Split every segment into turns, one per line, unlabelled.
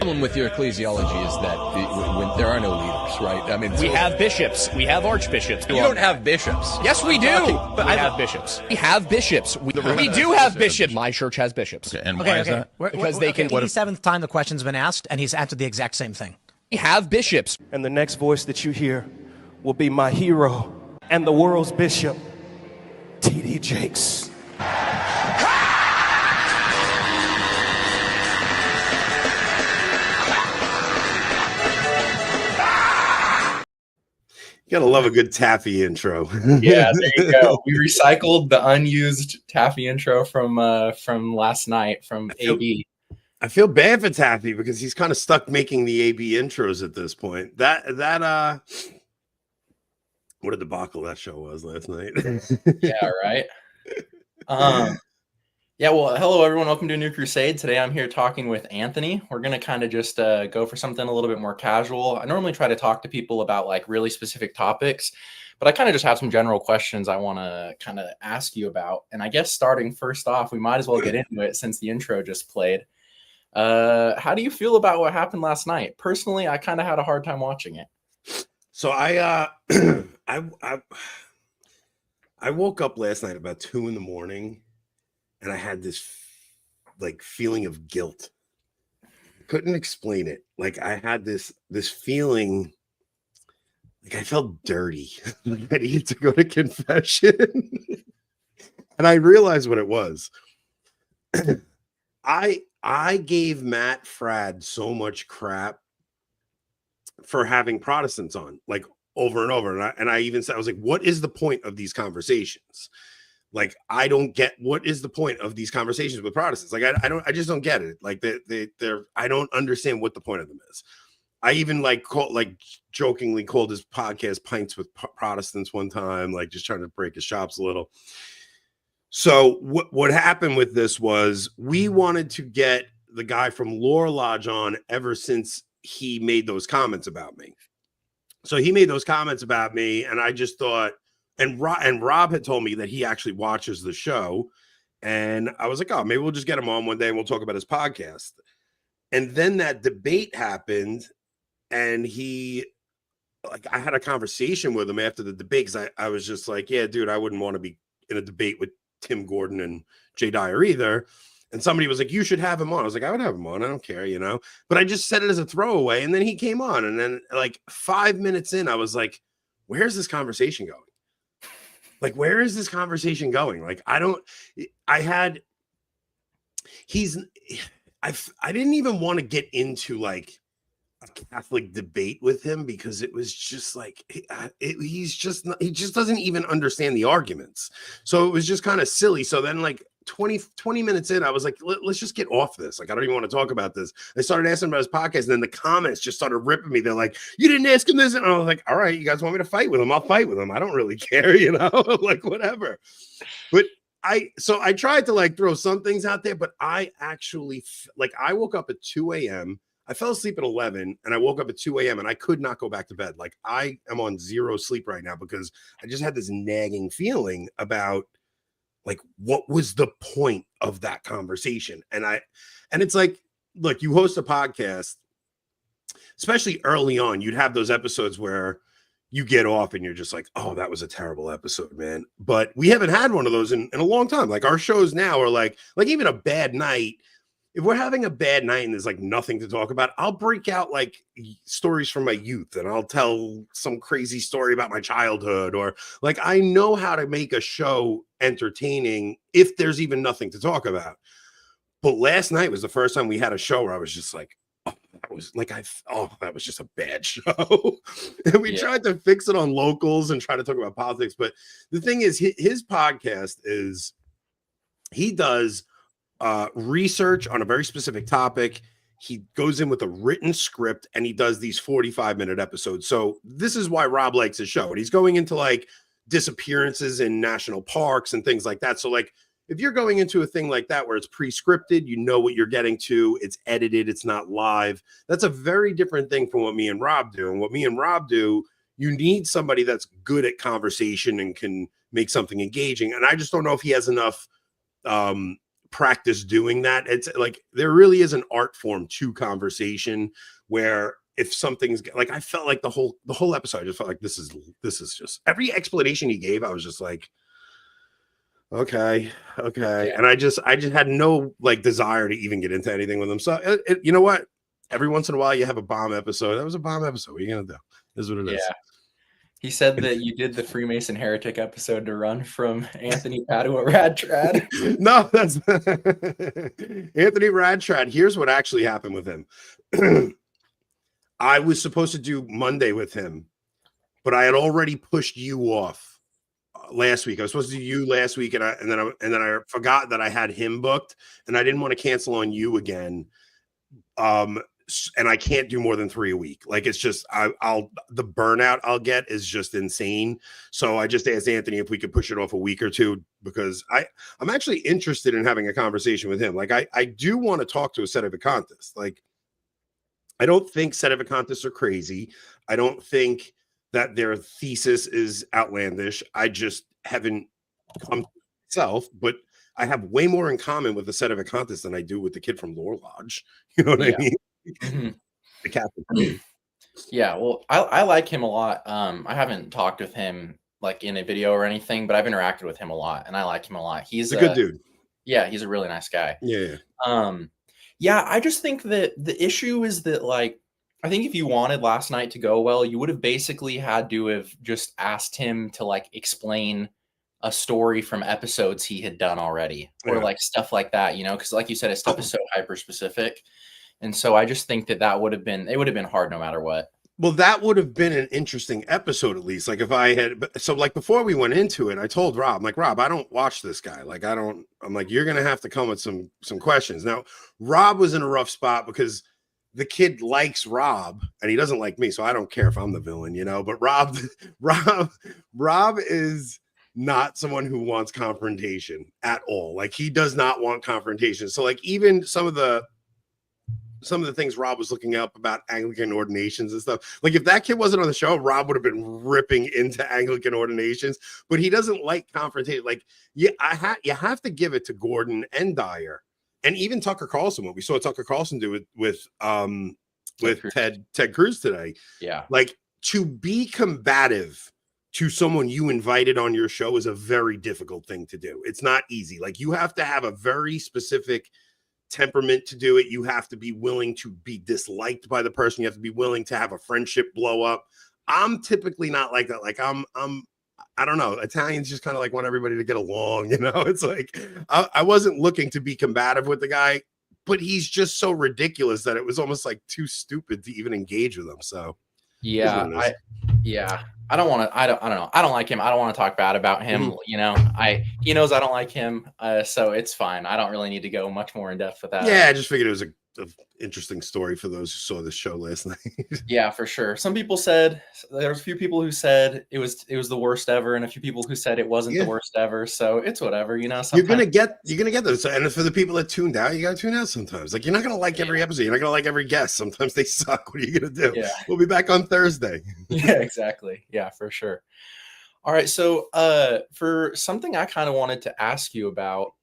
problem with your ecclesiology is that when there are no leaders, right? I mean,
we have bishops. We have archbishops.
You don't have bishops.
Yes, we do. We have bishops. We have bishops. We do have bishops. My church has bishops.
Okay, and why is that?
Because they can.
87th time the question's been asked, and he's answered the exact same thing.
We have bishops.
And the next voice that you hear will be my hero and the world's bishop, T.D. Jakes.
You gotta love a good Taffy intro.
Yeah, there you go. We recycled the unused Taffy intro from last night from AB.
I feel bad for Taffy because he's kind of stuck making the AB intros at this point. What a debacle that show was last night.
Yeah, right. Yeah, well, hello everyone. Welcome to a new crusade. Today I'm here talking with Anthony. We're going to kind of just go for something a little bit more casual. I normally try to talk to people about like really specific topics, but I kind of just have some general questions I want to kind of ask you about. And I guess starting first off, we might as well get into it since the intro just played. How do you feel about what happened last night? Personally, I kind of had a hard time watching it.
So I woke up last night about 2 a.m. and I had this like feeling of guilt. Couldn't explain it. Like I had this feeling like I felt dirty. Like I needed to go to confession. And I realized what it was. I gave Matt Fradd so much crap for having Protestants on, like over and over. And I even said, I was like, what is the point of these conversations? Like, I don't get what is the point of these conversations with Protestants. Like, I just don't get it. Like I don't understand what the point of them is. I even jokingly called his podcast Pints with Protestants one time, like just trying to break his chops a little. So what happened with this was we wanted to get the guy from Lore Lodge on ever since he made those comments about me. So he made those comments about me, and I just thought, and Rob had told me that he actually watches the show, and I was like, oh, maybe we'll just get him on one day and we'll talk about his podcast. And then that debate happened, and I had a conversation with him after the debate because I was just like, yeah, dude, I wouldn't want to be in a debate with Tim Gordon and Jay Dyer either. And somebody was like, you should have him on. I was like, I would have him on. I don't care, but I just said it as a throwaway. And then he came on. And then like 5 minutes in, I was like, where's this conversation going? Like, where is this conversation going? Like, I didn't even want to get into like a Catholic debate with him because it was just like, he just doesn't even understand the arguments. So it was just kind of silly. So then like 20 minutes in, I was like, let's just get off this. Like, I don't even want to talk about this. They started asking about his podcast, and then the comments just started ripping me. They're like, you didn't ask him this. And I was like, all right, you guys want me to fight with him? I'll fight with him. I don't really care, like whatever. But I tried to like throw some things out there, but I actually I woke up at 2 a.m. I fell asleep at 11 and I woke up at 2 a.m. and I could not go back to bed. Like I am on zero sleep right now because I just had this nagging feeling about like, what was the point of that conversation? And it's like, look, you host a podcast, especially early on, you'd have those episodes where you get off and you're just like, oh, that was a terrible episode, man. But we haven't had one of those in a long time. Like our shows now are like even a bad night. If we're having a bad night and there's like nothing to talk about, I'll break out like stories from my youth and I'll tell some crazy story about my childhood, or like I know how to make a show entertaining if there's even nothing to talk about. But last night was the first time we had a show where I was just like, that was just a bad show. And we tried to fix it on locals and try to talk about politics. But the thing is, his podcast is he does research on a very specific topic. He goes in with a written script and he does these 45-minute episodes. So this is why Rob likes his show. And he's going into like disappearances in national parks and things like that. So like if you're going into a thing like that where it's pre-scripted, you know what you're getting to, it's edited, it's not live. That's a very different thing from what me and Rob do. And what me and Rob do, you need somebody that's good at conversation and can make something engaging. And I just don't know if he has enough practice doing that. It's like there really is an art form to conversation where if something's like, I felt like the whole episode, I just felt like this is just every explanation he gave, I was just like, okay.
Yeah.
And I just had no like desire to even get into anything with him. So you know what? Every once in a while you have a bomb episode. That was a bomb episode. What are you gonna do? This is what it is.
Yeah. He said that you did the Freemason Heretic episode to run from Anthony Padua Radtrad.
No, that's Anthony Radtrad. Here's what actually happened with him. I was supposed to do Monday with him, but I had already pushed you off last week. I was supposed to do you last week, and then I forgot that I had him booked, and I didn't want to cancel on you again. And I can't do more than 3 a week. Like it's just the burnout I'll get is just insane. So I just asked Anthony if we could push it off a week or two, because I'm actually interested in having a conversation with him. Like I do want to talk to a sedevacantists. Like I don't think sedevacantists are crazy. I don't think that their thesis is outlandish. I just haven't come to myself, but I have way more in common with the sedevacantist than I do with the kid from Lore Lodge. You know what I mean?
Mm-hmm.
The Catholic.
Yeah, well, I like him a lot. I haven't talked with him like in a video or anything, but I've interacted with him a lot, and I like him a lot. He's
a good dude.
Yeah, he's a really nice guy.
Yeah.
Yeah, I just think that the issue is that, like, I think if you wanted last night to go well, you would have basically had to have just asked him to like explain a story from episodes he had done already, or like stuff like that, you know, because like you said, his stuff is so hyper specific. And so I just think that it would have been hard no matter what.
Well, that would have been an interesting episode, at least. Like if I had, so like before we went into it, I told Rob, I'm like, Rob, I don't watch this guy. Like I'm like, you're going to have to come with some questions. Now, Rob was in a rough spot because the kid likes Rob and he doesn't like me. So I don't care if I'm the villain, you know, but Rob is not someone who wants confrontation at all. Like he does not want confrontation. So like even some of the things Rob was looking up about Anglican ordinations and stuff. Like if that kid wasn't on the show, Rob would have been ripping into Anglican ordinations, but he doesn't like confrontation. Like you have to give it to Gordon and Dyer and even Tucker Carlson. What we saw Tucker Carlson do with Ted Cruz today.
Yeah.
Like to be combative to someone you invited on your show is a very difficult thing to do. It's not easy. Like you have to have a very specific temperament to do it. You have to be willing to be disliked by the person. You have to be willing to have a friendship blow up. I'm typically not like that. Like I don't know. Italians just kind of like want everybody to get along. You know, it's like, I wasn't looking to be combative with the guy, but he's just so ridiculous that it was almost like too stupid to even engage with him. So
yeah, I don't want to, I don't know. I don't like him. I don't want to talk bad about him. You know, he knows I don't like him. So it's fine. I don't really need to go much more in depth with that.
Yeah. I just figured it was a interesting story for those who saw this show last night.
Yeah, for sure. Some people said, there was a few people who said it was the worst ever, and a few people who said it wasn't the worst ever. So it's whatever, you know.
You're gonna get those, and for the people that tuned out, you gotta tune out sometimes. Like you're not gonna like every episode, you're not gonna like every guest. Sometimes they suck. What are you gonna do? Yeah. We'll be back on Thursday.
Yeah, exactly. Yeah, for sure. All right, so for something I kind of wanted to ask you about,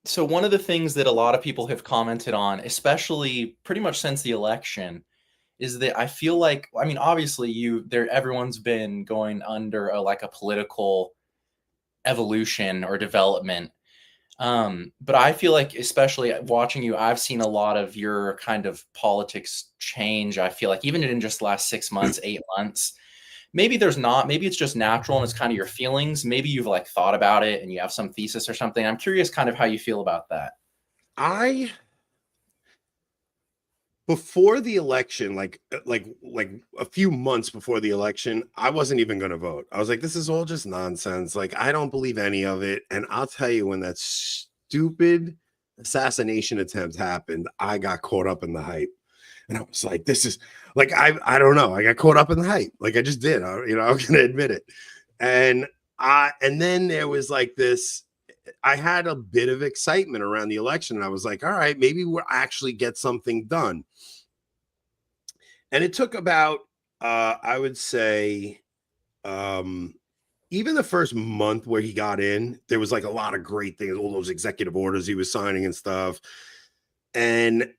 so one of the things that a lot of people have commented on, especially pretty much since the election, is that I feel like, I mean, obviously everyone's been going under a political evolution or development. But I feel like, especially watching you, I've seen a lot of your kind of politics change. I feel like even in just the last 6 months, 8 months, maybe it's just natural and it's kind of your feelings. Maybe you've thought about it and you have some thesis or something. I'm curious kind of how you feel about that.
Before the election, like a few months before the election, I wasn't even going to vote. I was like, this is all just nonsense. Like, I don't believe any of it. And I'll tell you, when that stupid assassination attempt happened, I got caught up in the hype. And I was like, this is like, I don't know. I got caught up in the hype. Like I just did, I'm going to admit it. And then there was this, I had a bit of excitement around the election. And I was like, all right, maybe we'll actually get something done. And it took about, I would say, even the first month where he got in, there was like a lot of great things, all those executive orders he was signing and stuff. And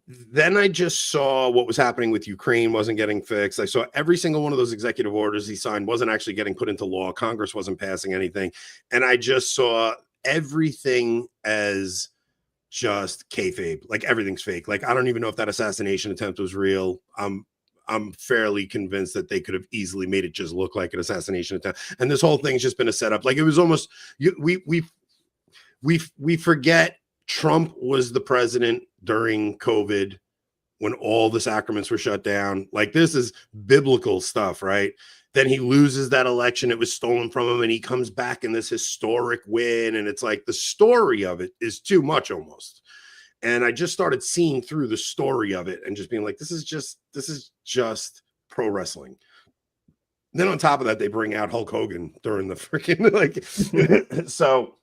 then I just saw what was happening with Ukraine wasn't getting fixed. I saw every single one of those executive orders he signed wasn't actually getting put into law. Congress wasn't passing anything. And I just saw everything as just kayfabe. Like everything's fake. Like I don't even know if that assassination attempt was real. I'm fairly convinced that they could have easily made it just look like an assassination attempt. And this whole thing's just been a setup. Like it was almost we forget Trump was the president during COVID when all the sacraments were shut down. Like this is biblical stuff, right? Then he loses that election. It was stolen from him and he comes back in this historic win. And it's like the story of it is too much almost. And I just started seeing through the story of it and just being like, this is just pro wrestling. Then on top of that, they bring out Hulk Hogan during the freaking like, so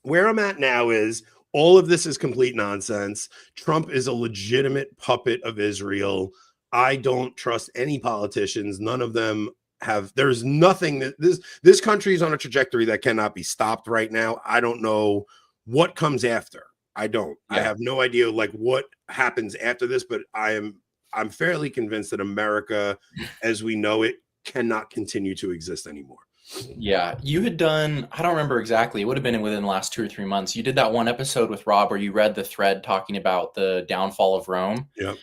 where I'm at now is all of this is complete nonsense. Trump is a legitimate puppet of Israel. I don't trust any politicians. None of them have, there's nothing that this country is on a trajectory that cannot be stopped right now. I don't know what comes after. I don't. Yeah. I have no idea like what happens after this, but I'm fairly convinced that America as we know it cannot continue to exist anymore.
Yeah, you had done, I don't remember exactly, it would have been within the last 2 or 3 months. You did that one episode with Rob where you read the thread talking about the downfall of Rome.
Yeah.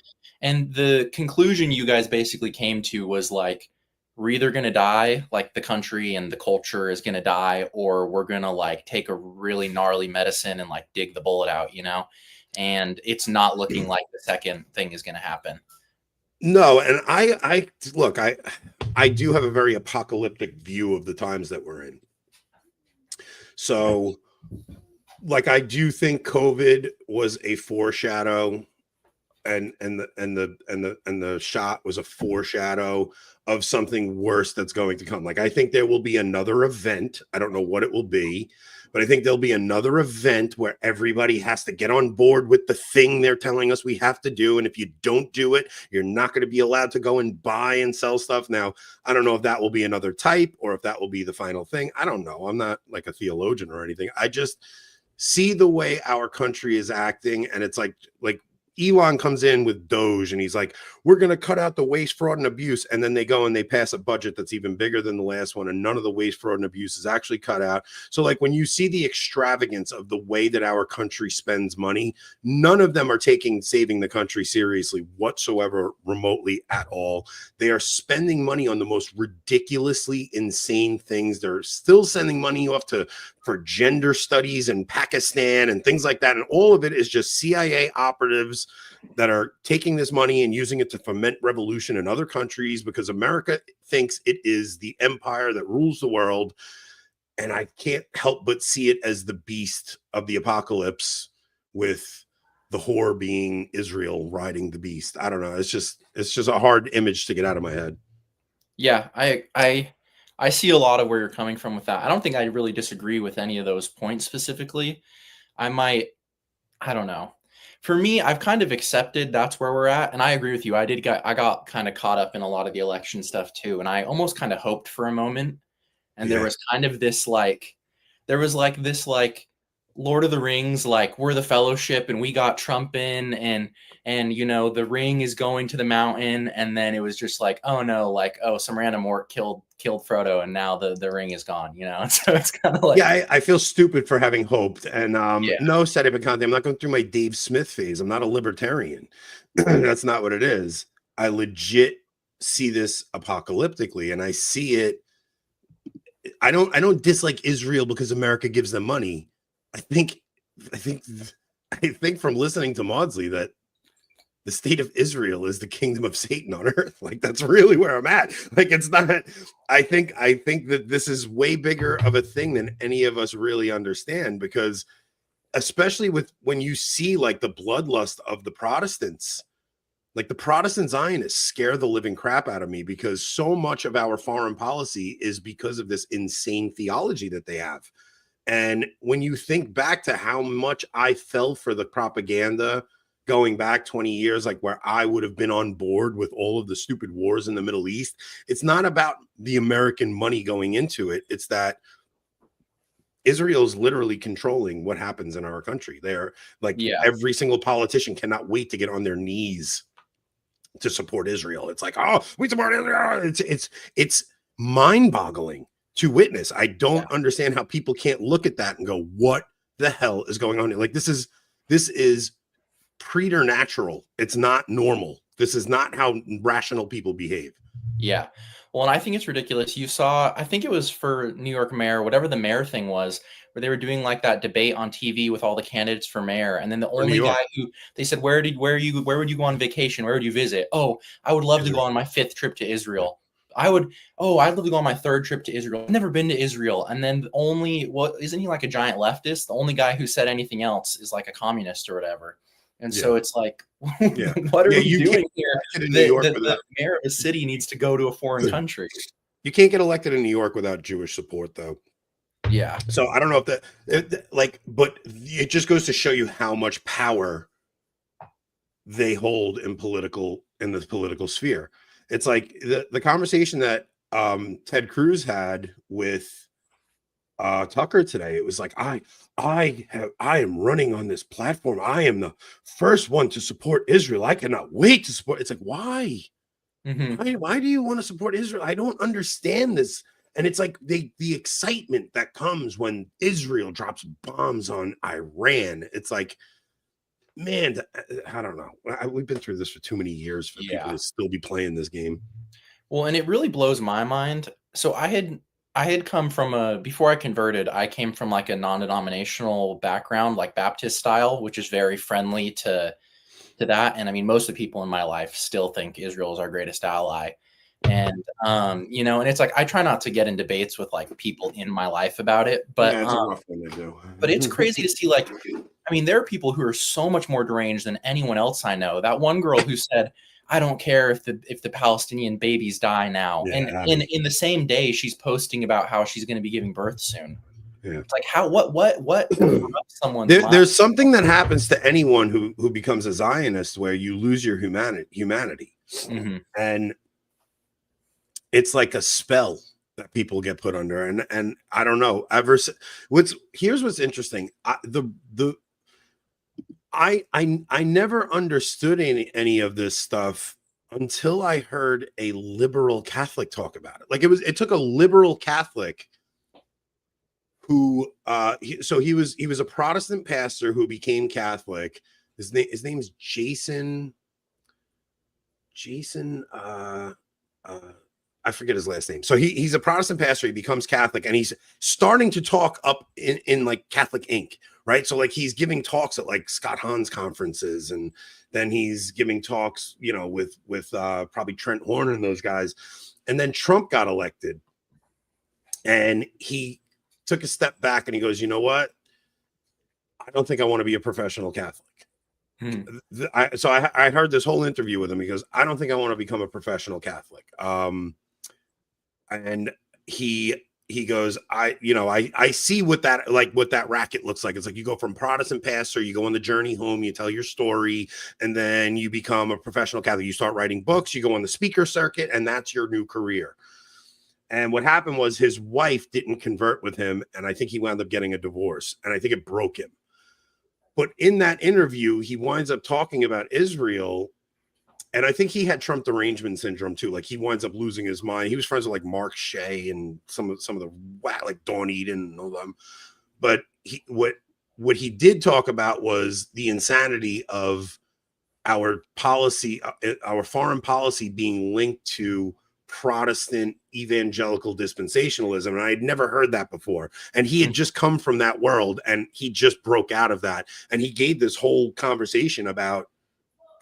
And the conclusion you guys basically came to was like, we're either going to die, like the country and the culture is going to die, or we're going to like take a really gnarly medicine and like dig the bullet out, you know? And it's not looking like the second thing is going to happen.
No, and I look, I do have a very apocalyptic view of the times that we're in. So, like, I do think COVID was a foreshadow, and the shot was a foreshadow of something worse that's going to come. Like, I think there will be another event. I don't know what it will be, but I think there'll be another event where everybody has to get on board with the thing they're telling us we have to do. And if you don't do it, you're not going to be allowed to go and buy and sell stuff. Now, I don't know if that will be another type or if that will be the final thing. I don't know. I'm not like a theologian or anything. I just see the way our country is acting. And it's like Elon comes in with Doge and he's like, we're going to cut out the waste, fraud, and abuse. And then they go and they pass a budget that's even bigger than the last one. And none of the waste, fraud, and abuse is actually cut out. So like when you see the extravagance of the way that our country spends money, none of them are taking saving the country seriously whatsoever, remotely at all. They are spending money on the most ridiculously insane things. They're still sending money off for gender studies in Pakistan and things like that. And all of it is just CIA operatives that are taking this money and using it to foment revolution in other countries because America thinks it is the empire that rules the world. And I can't help but see it as the beast of the apocalypse, with the whore being Israel riding the beast. I don't know. It's just a hard image to get out of my head.
Yeah, I see a lot of where you're coming from with that. I don't think I really disagree with any of those points specifically. I don't know. For me, I've kind of accepted that's where we're at. And I agree with you. I got kind of caught up in a lot of the election stuff too. And I almost kind of hoped for a moment. And there was kind of this this Lord of the Rings, like we're the Fellowship and we got Trump in and you know, the ring is going to the mountain. And then it was just like, oh no, like, oh, some random orc killed Frodo and now the ring is gone, you know? So it's kind of like,
yeah, I feel stupid for having hoped. And no, Seti Picante, I'm not going through my Dave Smith phase. I'm not a libertarian. That's not what it is. I legit see this apocalyptically, and I see it. I don't dislike Israel because America gives them money. I think from listening to Maudsley that the state of Israel is the kingdom of Satan on earth. Like that's really where I'm at. Like it's not, I think that this is way bigger of a thing than any of us really understand, because especially with when you see like the bloodlust of the Protestants, like the Protestant Zionists scare the living crap out of me, because so much of our foreign policy is because of this insane theology that they have. And when you think back to how much I fell for the propaganda, going back 20 years, like where I would have been on board with all of the stupid wars in the Middle East. It's not about the American money going into it. It's that Israel's literally controlling what happens in our country. They're like, every single politician cannot wait to get on their knees to support Israel. It's like, oh, we support Israel. It's mind-boggling to witness. I don't understand how people can't look at that and go, what the hell is going on? Like, this is preternatural. It's not normal. This is not how rational people behave.
Yeah. Well, and I think it's ridiculous. You saw, I think it was for New York mayor, whatever the mayor thing was, where they were doing like that debate on TV with all the candidates for mayor. And then the only guy who they said, where would you go on vacation? Where would you visit? Oh, I would love to go on my 5th trip to Israel. I'd love to go on my 3rd trip to Israel. I've never been to Israel. And then isn't he like a giant leftist? The only guy who said anything else is like a communist or whatever. And so it's like, what are we doing here? The mayor of a city needs to go to a foreign country.
You can't get elected in New York without Jewish support, though.
Yeah.
So I don't know if but it just goes to show you how much power they hold in this political sphere. It's like the conversation that Ted Cruz had with Tucker today. It was like, I am running on this platform. I am the first one to support Israel. I cannot wait to support. It's like, why? Why do you want to support Israel? I don't understand this. And it's like the excitement that comes when Israel drops bombs on Iran. It's like, man, I don't know. We've been through this for too many years for people to still be playing this game.
Well, and it really blows my mind. So I had come from before I converted, I came from like a non-denominational background, like Baptist style, which is very friendly to that. And I mean, most of the people in my life still think Israel is our greatest ally. And, and it's like, I try not to get in debates with like people in my life about it, but,
it's a rough thing to do.
But it's crazy to see, like, I mean, there are people who are so much more deranged than anyone else I know. That one girl who said, I don't care if the Palestinian babies die now. And in the same day, she's posting about how she's going to be giving birth soon. Yeah. It's like, what someone's
there's something that happens to anyone who becomes a Zionist where you lose your humanity. And it's like a spell that people get put under. And I don't know, here's what's interesting. I never understood any of this stuff until I heard a liberal Catholic talk about it. Like it took a liberal Catholic who he was a Protestant pastor who became Catholic. His name's Jason. I forget his last name. So he's a Protestant pastor. He becomes Catholic, and he's starting to talk up in like Catholic Inc. Right. So like he's giving talks at like Scott Hahn's conferences, and then he's giving talks, with probably Trent Horner and those guys. And then Trump got elected, and he took a step back and he goes, you know what? I don't think I want to be a professional Catholic. So I heard this whole interview with him. He goes, I don't think I want to become a professional Catholic. And he goes, I see what that racket looks like. It's like you go from Protestant pastor, you go on the journey home, you tell your story, and then you become a professional Catholic. You start writing books, you go on the speaker circuit, and that's your new career. And what happened was his wife didn't convert with him, and I think he wound up getting a divorce, and I think it broke him. But in that interview, he winds up talking about Israel. And I think he had Trump derangement syndrome too. Like he winds up losing his mind. He was friends with like Mark Shea and some of the like Dawn Eden and all them. But what he did talk about was the insanity of our policy, our foreign policy being linked to Protestant evangelical dispensationalism. And I had never heard that before. And he had just come from that world, and he just broke out of that. And he gave this whole conversation about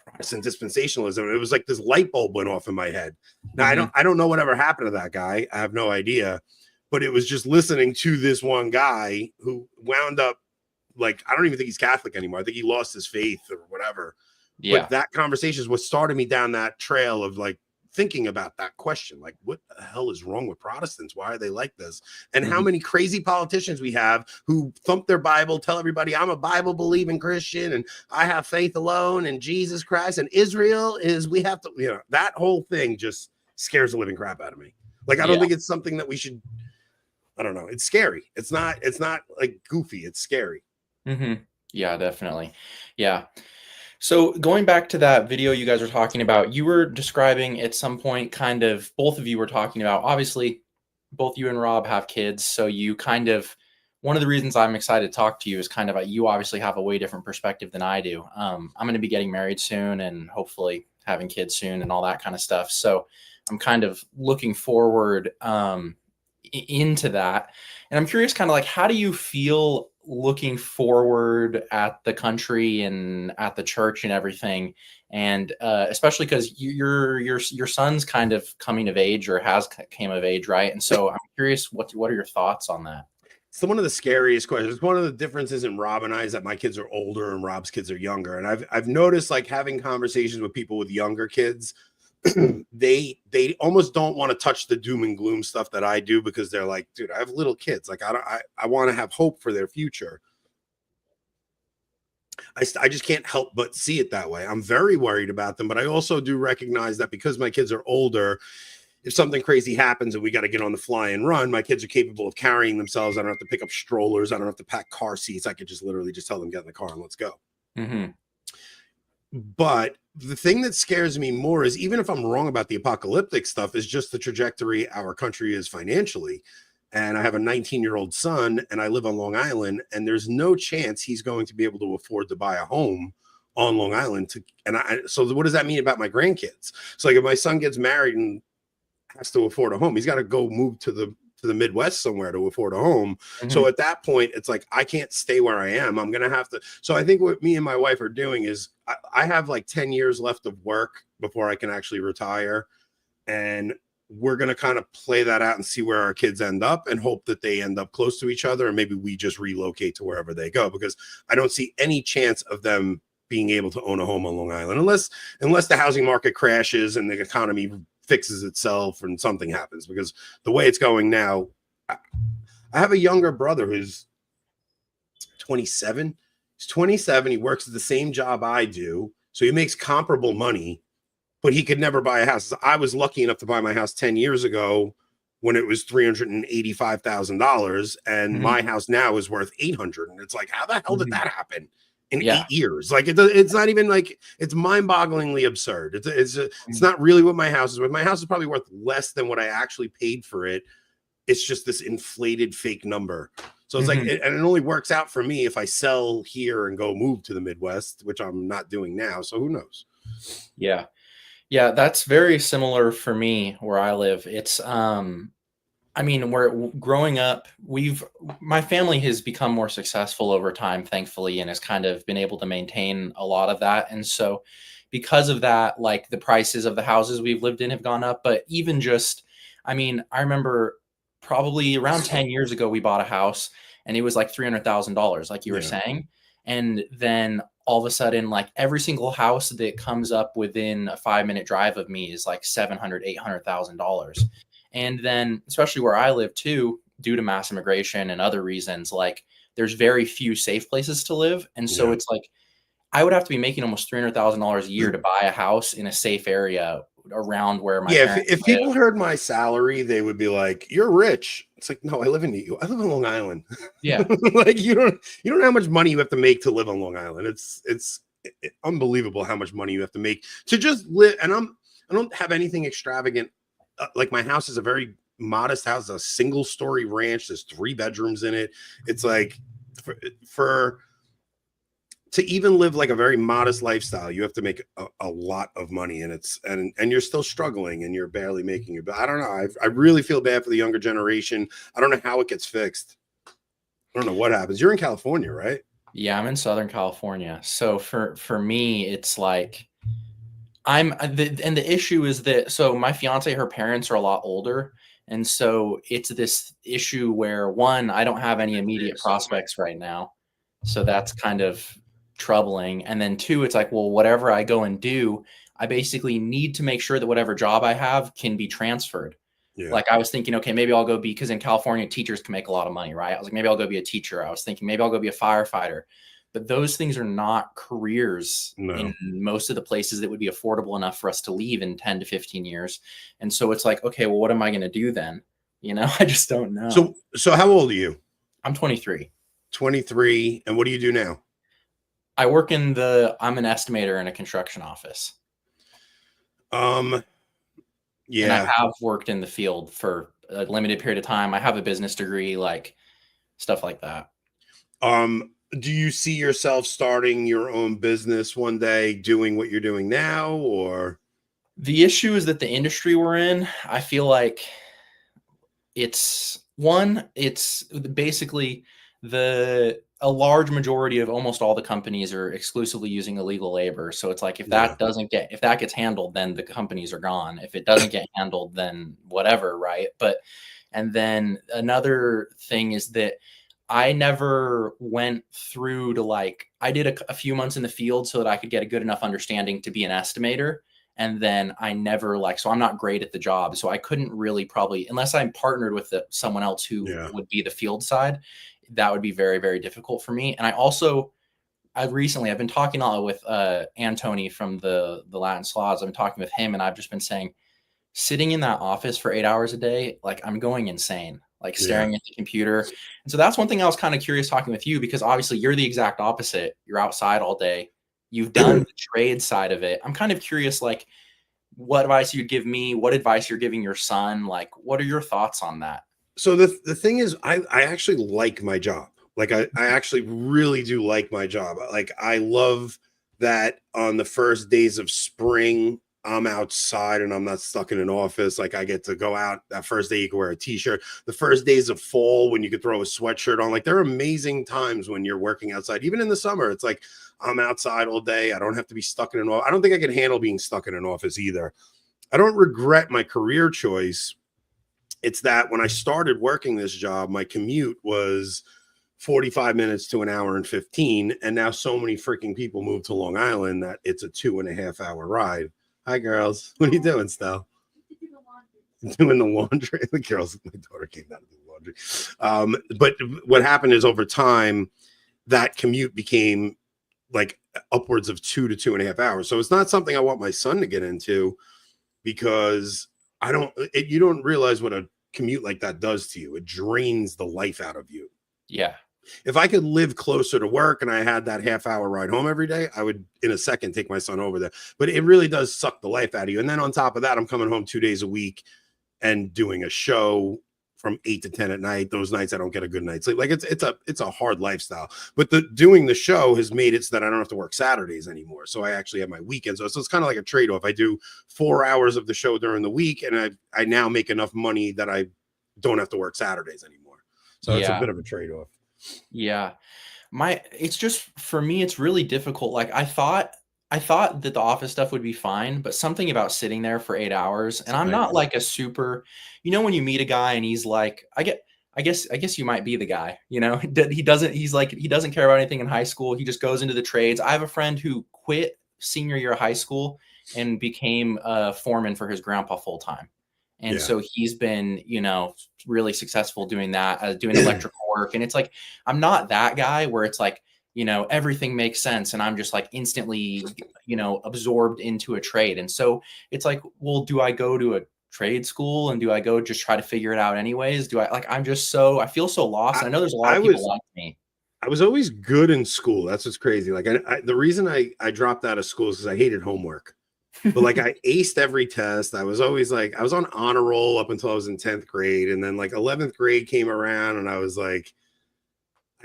Protestant dispensationalism. And it was like this light bulb went off in my head. Now I don't know whatever happened to that guy. I have no idea. But it was just listening to this one guy who wound up like, I don't even think he's Catholic anymore. I think he lost his faith or whatever. Yeah. But that conversation is what started me down that trail of like thinking about that question. Like, what the hell is wrong with Protestants? Why are they like this? And how many crazy politicians we have who thump their Bible, tell everybody I'm a Bible believing Christian and I have faith alone and Jesus Christ and Israel is, we have to, you know, that whole thing just scares the living crap out of me. Like, I don't think it's something that we should, I don't know. It's scary. It's not like goofy. It's scary.
Yeah, definitely. Yeah. So going back to that video you guys were talking about, you were describing at some point kind of, both of you were talking about, obviously both you and Rob have kids. So you kind of, one of the reasons I'm excited to talk to you is kind of, you obviously have a way different perspective than I do. I'm going to be getting married soon and hopefully having kids soon and all that kind of stuff. So I'm kind of looking forward into that. And I'm curious kind of like, how do you feel looking forward at the country and at the church and everything? And especially because your son's kind of coming of age or has came of age, right? And so I'm curious, what are your thoughts on that?
So one of the scariest questions, one of the differences in Rob and I is that my kids are older and Rob's kids are younger. And I've noticed, like, having conversations with people with younger kids, they almost don't want to touch the doom and gloom stuff that I do, because they're like, dude, I have little kids. Like, I want to have hope for their future. I just can't help but see it that way. I'm very worried about them, but I also do recognize that because my kids are older, if something crazy happens and we got to get on the fly and run, my kids are capable of carrying themselves. I don't have to pick up strollers. I don't have to pack car seats. I could just literally just tell them, get in the car and let's go. But the thing that scares me more is, even if I'm wrong about the apocalyptic stuff, is just the trajectory our country is financially. And I have a 19-year-old son and I live on Long Island, and there's no chance he's going to be able to afford to buy a home on Long Island. So what does that mean about my grandkids? So, like, if my son gets married and has to afford a home, he's got to go move to the Midwest somewhere to afford a home. So at that point, it's like, I can't stay where I am. I'm going to have to. So I think what me and my wife are doing is, I have like 10 years left of work before I can actually retire. And we're going to kind of play that out and see where our kids end up and hope that they end up close to each other. And maybe we just relocate to wherever they go, because I don't see any chance of them being able to own a home on Long Island unless the housing market crashes and the economy fixes itself and something happens, because the way it's going now, I have a younger brother who's 27. He's 27. He works at the same job I do. So he makes comparable money, but he could never buy a house. I was lucky enough to buy my house 10 years ago when it was $385,000, and my house now is worth $800,000. And it's like, how the hell did that happen in 8 years? Like, it's not even like, it's mind-bogglingly absurd. It's not really what my house is worth. My house is probably worth less than what I actually paid for it. It's just this inflated fake number. So it's like, and it only works out for me if I sell here and go move to the Midwest, which I'm not doing now. So who knows?
Yeah. Yeah, that's very similar for me where I live. It's, I mean, we're growing up, my family has become more successful over time, thankfully, and has kind of been able to maintain a lot of that. And so because of that, like, the prices of the houses we've lived in have gone up. But even just, I mean, I remember probably around 10 years ago, we bought a house and it was like $300,000, like you were saying. And then all of a sudden, like, every single house that comes up within a 5-minute drive of me is like $700,000, $800,000. And then, especially where I live too, due to mass immigration and other reasons, like, there's very few safe places to live. And so it's like, I would have to be making almost $300,000 a year to buy a house in a safe area around where my parents
if people heard my salary, they would be like, you're rich. It's like, no, I live in Long Island.
Yeah.
Like, you don't know how much money you have to make to live on Long Island. It's unbelievable how much money you have to make to just live. And I don't have anything extravagant. Like, my house is a very modest house, a single story ranch. There's 3 bedrooms in it. It's like, for to even live like a very modest lifestyle, you have to make a lot of money, and and you're still struggling and you're barely making it. But I don't know. I really feel bad for the younger generation. I don't know how it gets fixed. I don't know what happens. You're in California, right?
Yeah, I'm in Southern California. So for me, it's like, and the issue is that, so my fiance, her parents are a lot older. And so it's this issue where, one, I don't have any immediate prospects right now. So that's kind of troubling. And then 2, it's like, well, whatever I go and do, I basically need to make sure that whatever job I have can be transferred.
Yeah.
Like I was thinking, okay, maybe I'll go be, because in California, teachers can make a lot of money, right? I was like, maybe I'll go be a teacher. I was thinking maybe I'll go be a firefighter. But those things are not careers in most of the places that would be affordable enough for us to leave in 10 to 15 years. And so it's like, okay, well, what am I going to do then? You know, I just don't know.
So how old are you?
I'm 23.
23. And what do you do now?
I'm an estimator in a construction office.
Yeah.
And I have worked in the field for a limited period of time. I have a business degree, like stuff like that.
Do you see yourself starting your own business one day, doing what you're doing now, or?
The issue is that the industry we're in, I feel like it's basically a large majority of almost all the companies are exclusively using illegal labor. So it's like, if that gets handled, then the companies are gone. If it doesn't get handled, then whatever. Right. And then another thing is that I never went through to I did a few months in the field so that I could get a good enough understanding to be an estimator. And then I never so I'm not great at the job. So I couldn't really probably, unless I'm partnered with someone else who would be the field side, that would be very, very difficult for me. And I've been talking a lot with Antony from the Latin Slavs. I've been talking with him, and I've just been saying, sitting in that office for 8 hours a day, I'm going insane. Staring at the computer. And so that's one thing I was kind of curious talking with you, because obviously you're the exact opposite. You're outside all day. You've done the trade side of it. I'm kind of curious, what advice you'd give me, what advice you're giving your son. What are your thoughts on that?
So the thing is, I actually like my job. I actually really do like my job. I love that on the first days of spring, I'm outside and I'm not stuck in an office. I get to go out. That first day you can wear a t-shirt. The first days of fall when you could throw a sweatshirt on, there are amazing times when you're working outside. Even in the summer, it's I'm outside all day. I don't have to be stuck in an office. I don't think I can handle being stuck in an office either. I don't regret my career choice. It's that when I started working this job, my commute was 45 minutes to an hour and 15. And now so many freaking people move to Long Island that it's a 2.5 hour ride. Hi, girls. What are you doing, Stell? Doing the laundry. The girls, my daughter came down to do laundry. But what happened is, over time, that commute became upwards of 2 to 2.5 hours. So it's not something I want my son to get into, because you don't realize what a commute like that does to you. It drains the life out of you.
Yeah.
If I could live closer to work and I had that half-hour ride home every day, I would in a second take my son over there. But it really does suck the life out of you. And then on top of that, I'm coming home 2 days a week and doing a show from 8 to 10 at night. Those nights I don't get a good night's sleep. It's a hard lifestyle. But doing the show has made it so that I don't have to work Saturdays anymore. So I actually have my weekends. So it's kind of like a trade-off. I do 4 hours of the show during the week, and I now make enough money that I don't have to work Saturdays anymore. So it's a bit of a trade-off.
Yeah. It's just, for me, it's really difficult. I thought that the office stuff would be fine, but something about sitting there for 8 hours, and I'm not a super, when you meet a guy and he's I guess you might be the guy, he doesn't care about anything in high school. He just goes into the trades. I have a friend who quit senior year of high school and became a foreman for his grandpa full time. And so he's been, really successful doing that, doing electrical work. And it's I'm not that guy where it's everything makes sense. And I'm just instantly, absorbed into a trade. And so it's well, do I go to a trade school, and do I go just try to figure it out anyways? Do I I feel so lost. And I know there's a lot of people like me.
I was always good in school. That's what's crazy. The reason I dropped out of school is because I hated homework. But I aced every test. I was always I was on honor roll up until I was in 10th grade. And then 11th grade came around, and I was I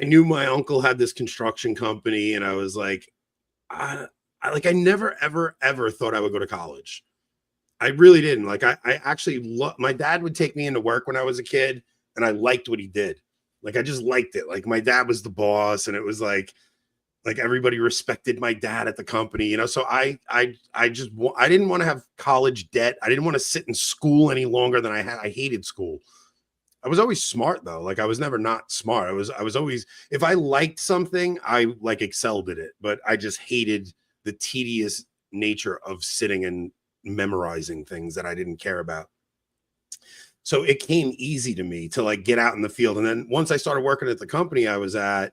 knew my uncle had this construction company, and I was I never, ever thought I would go to college. I really didn't. I actually my dad would take me into work when I was a kid, and I liked what he did. I just liked it. My dad was the boss, and it was everybody respected my dad at the company, so I didn't want to have college debt. I didn't want to sit in school any longer than I had. I hated school. I was always smart though. I was never not smart. I was always, if I liked something, I excelled at it, but I just hated the tedious nature of sitting and memorizing things that I didn't care about. So it came easy to me to like get out in the field. And then once I started working at the company I was at,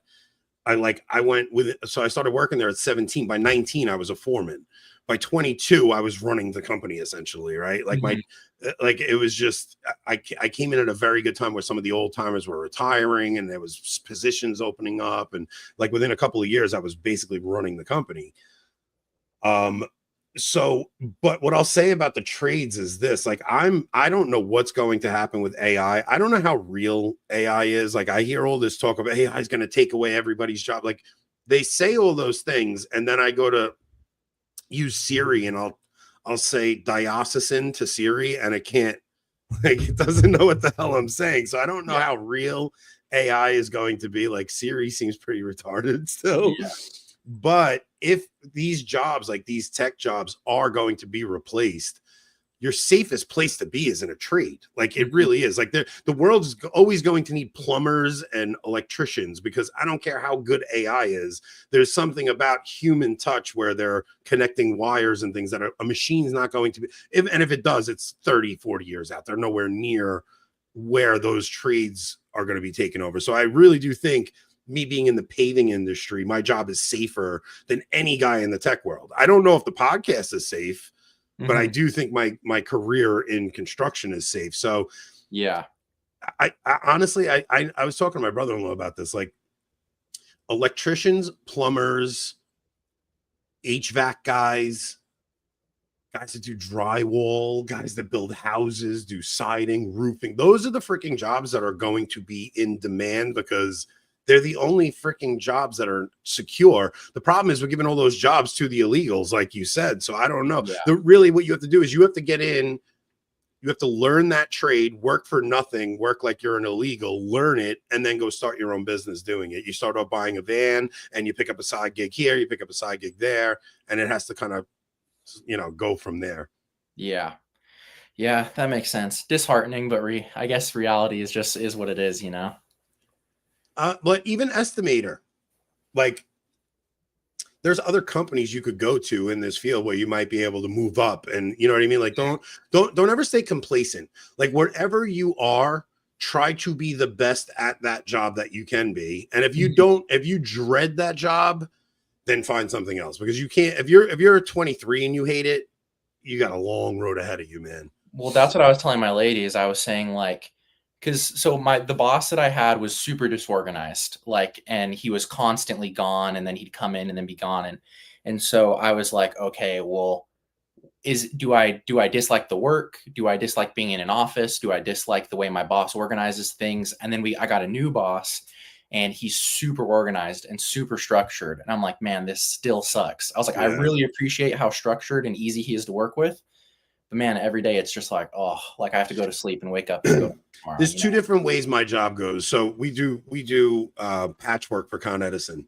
I went with it. So I started working there at 17. By 19, I was a foreman. By 22, I was running the company essentially, right? Like it was just, I came in at a very good time where some of the old timers were retiring and there was positions opening up. And like within a couple of years, I was basically running the company. So, but what I'll say about the trades is this, like, I don't know what's going to happen with AI. I don't know how real AI is. Like, I hear all this talk about AI is going to take away everybody's job. Like, they say all those things, and then I go to use Siri and I'll say diocesan to Siri, and it can't, like, it doesn't know what the hell I'm saying. So I don't know how real AI is going to be. Like, Siri seems pretty retarded still. Yeah. But if these jobs, like these tech jobs, are going to be replaced, your safest place to be is in a trade. Like, it really is. Like, the world is always going to need plumbers and electricians, because I don't care how good AI is. There's something about human touch where they're connecting wires and things that a machine's not going to be. If it does, it's 30, 40 years out. They're nowhere near where those trades are going to be taken over. So I really do think, me being in the paving industry, my job is safer than any guy in the tech world. I don't know if the podcast is safe, but I do think my career in construction is safe. So
yeah,
I honestly, I was talking to my brother-in-law about this, like electricians, plumbers, HVAC guys that do drywall, guys that build houses, do siding, roofing. Those are the freaking jobs that are going to be in demand, because they're the only freaking jobs that are secure. The problem is we're giving all those jobs to the illegals, like you said. So I don't know. Yeah. Really, what you have to do is you have to get in, you have to learn that trade, work for nothing, work like you're an illegal, learn it, and then go start your own business doing it. You start off buying a van and you pick up a side gig here, you pick up a side gig there, and it has to kind of, go from there.
Yeah. Yeah, that makes sense. Disheartening, but I guess reality is what it is,
But even estimator, like, there's other companies you could go to in this field where you might be able to move up, and you know what I mean? Like, don't ever stay complacent. Like, wherever you are, try to be the best at that job that you can be. And if you dread that job, then find something else, because you can't, if you're 23 and you hate it, you got a long road ahead of you, man.
Well, that's what I was telling my ladies. I was saying, like, the boss that I had was super disorganized, like, and he was constantly gone, and then he'd come in and then be gone. And so I was like, okay, well, do I dislike the work? Do I dislike being in an office? Do I dislike the way my boss organizes things? And then I got a new boss, and he's super organized and super structured. And I'm like, man, this still sucks. I was like, I really appreciate how structured and easy he is to work with. But man, every day it's just like, oh, like I have to go to sleep and wake up and go tomorrow.
There's two different ways my job goes. So we do patchwork for Con Edison.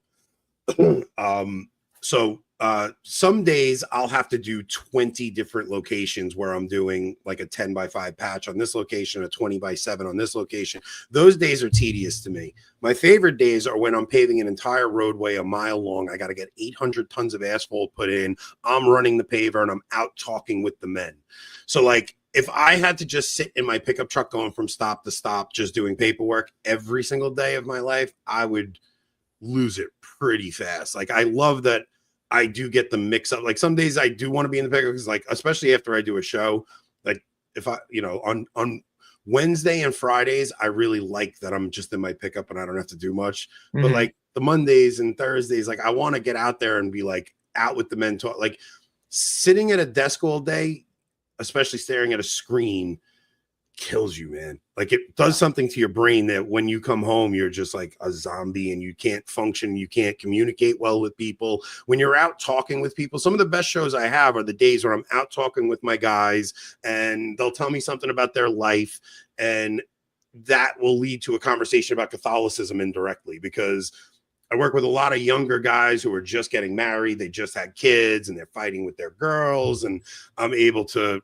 Some days I'll have to do 20 different locations where I'm doing like a 10x5 patch on this location, a 20x7 on this location. Those days are tedious to me. My favorite days are when I'm paving an entire roadway a mile long. I got to get 800 tons of asphalt put in. I'm running the paver and I'm out talking with the men. So like, if I had to just sit in my pickup truck going from stop to stop, just doing paperwork every single day of my life, I would lose it pretty fast. Like, I love that I do get the mix up. Like, some days I do want to be in the pickup, because like, especially after I do a show, like if I, on Wednesday and Fridays, I really like that I'm just in my pickup and I don't have to do much. But like the Mondays and Thursdays, like I want to get out there and be like out with the men, talk. Like, sitting at a desk all day, especially staring at a screen, kills you, man. Like, it does something to your brain that when you come home, you're just like a zombie and you can't function. You can't communicate well with people. When you're out talking with people, some of the best shows I have are the days where I'm out talking with my guys and they'll tell me something about their life, and that will lead to a conversation about Catholicism indirectly, because I work with a lot of younger guys who are just getting married. They just had kids and they're fighting with their girls, and I'm able to,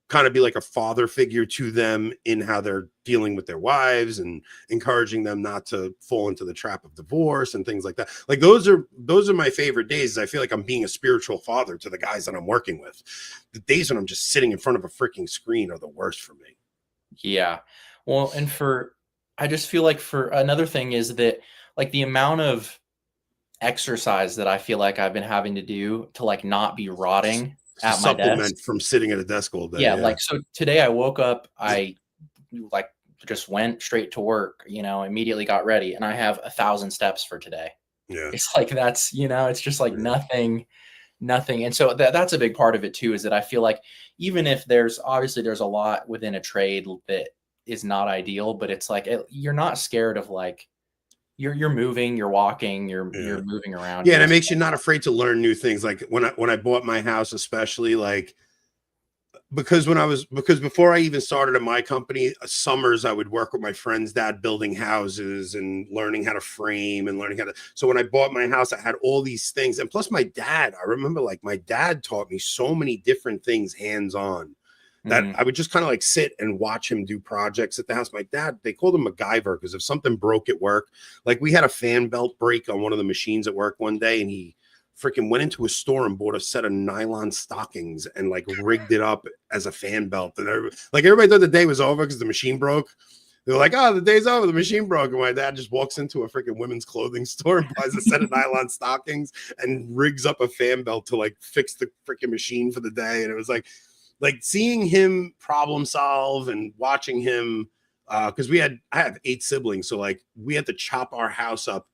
kind of be like a father figure to them in how they're dealing with their wives and encouraging them not to fall into the trap of divorce and things like that. Like those are my favorite days. I feel like I'm being a spiritual father to the guys that I'm working with. The days when I'm just sitting in front of a freaking screen are the worst for me.
Yeah. Well, and I just feel like for another thing is that like the amount of exercise that I feel like I've been having to do to like not be rotting at my desk
from sitting at a desk all day.
Yeah, like so today I woke up, I like just went straight to work, you know, immediately got ready, and I have 1,000 steps for today.
Yeah.
It's like that's, you know, it's just like nothing. And so that's a big part of it too, is that I feel like even if there's a lot within a trade that is not ideal, but it's like you're not scared of like you're moving, you're walking, you're moving around.
Yeah, and it makes you not afraid to learn new things. Like when I bought my house, especially like because before I even started at my company, summers I would work with my friend's dad building houses and learning how to frame and learning how to. So when I bought my house, I had all these things, and plus my dad. I remember like my dad taught me so many different things hands-on. That I would just kind of like sit and watch him do projects at the house. My dad, they called him MacGyver because if something broke at work, like we had a fan belt break on one of the machines at work one day, and he freaking went into a store and bought a set of nylon stockings and like rigged it up as a fan belt. And everybody thought the day was over because the machine broke. They're like, oh, the day's over, the machine broke. And my dad just walks into a freaking women's clothing store and buys a set of nylon stockings and rigs up a fan belt to like fix the freaking machine for the day. And it was like seeing him problem solve and watching him, because I have 8 siblings. So like we had to chop our house up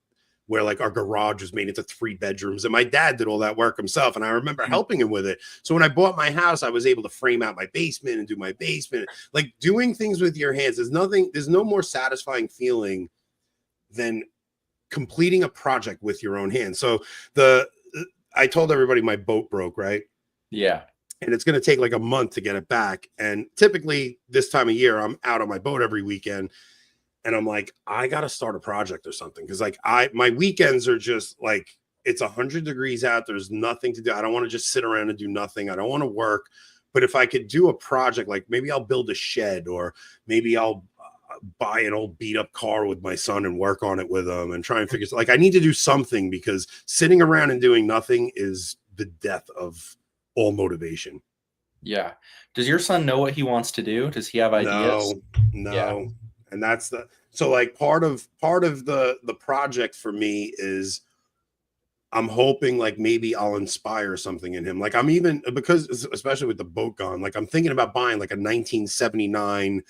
where like our garage was made into 3 bedrooms. And my dad did all that work himself. And I remember helping him with it. So when I bought my house, I was able to frame out my basement and do my basement. Like doing things with your hands. There's no more satisfying feeling than completing a project with your own hands. So I told everybody my boat broke, right?
Yeah.
And it's going to take like a month to get it back. And typically this time of year, I'm out on my boat every weekend. And I'm like, I got to start a project or something. Cause like my weekends are just like, it's 100 degrees out. There's nothing to do. I don't want to just sit around and do nothing. I don't want to work. But if I could do a project, like maybe I'll build a shed, or maybe I'll buy an old beat up car with my son and work on it with him and try and figure like I need to do something, because sitting around and doing nothing is the death of all motivation.
Yeah. Does your son know what he wants to do? Does he have ideas?
No.
Yeah.
And that's so like part of the project for me is I'm hoping like maybe I'll inspire something in him. Like I'm even, because especially with the boat gone, like I'm thinking about buying like a 1979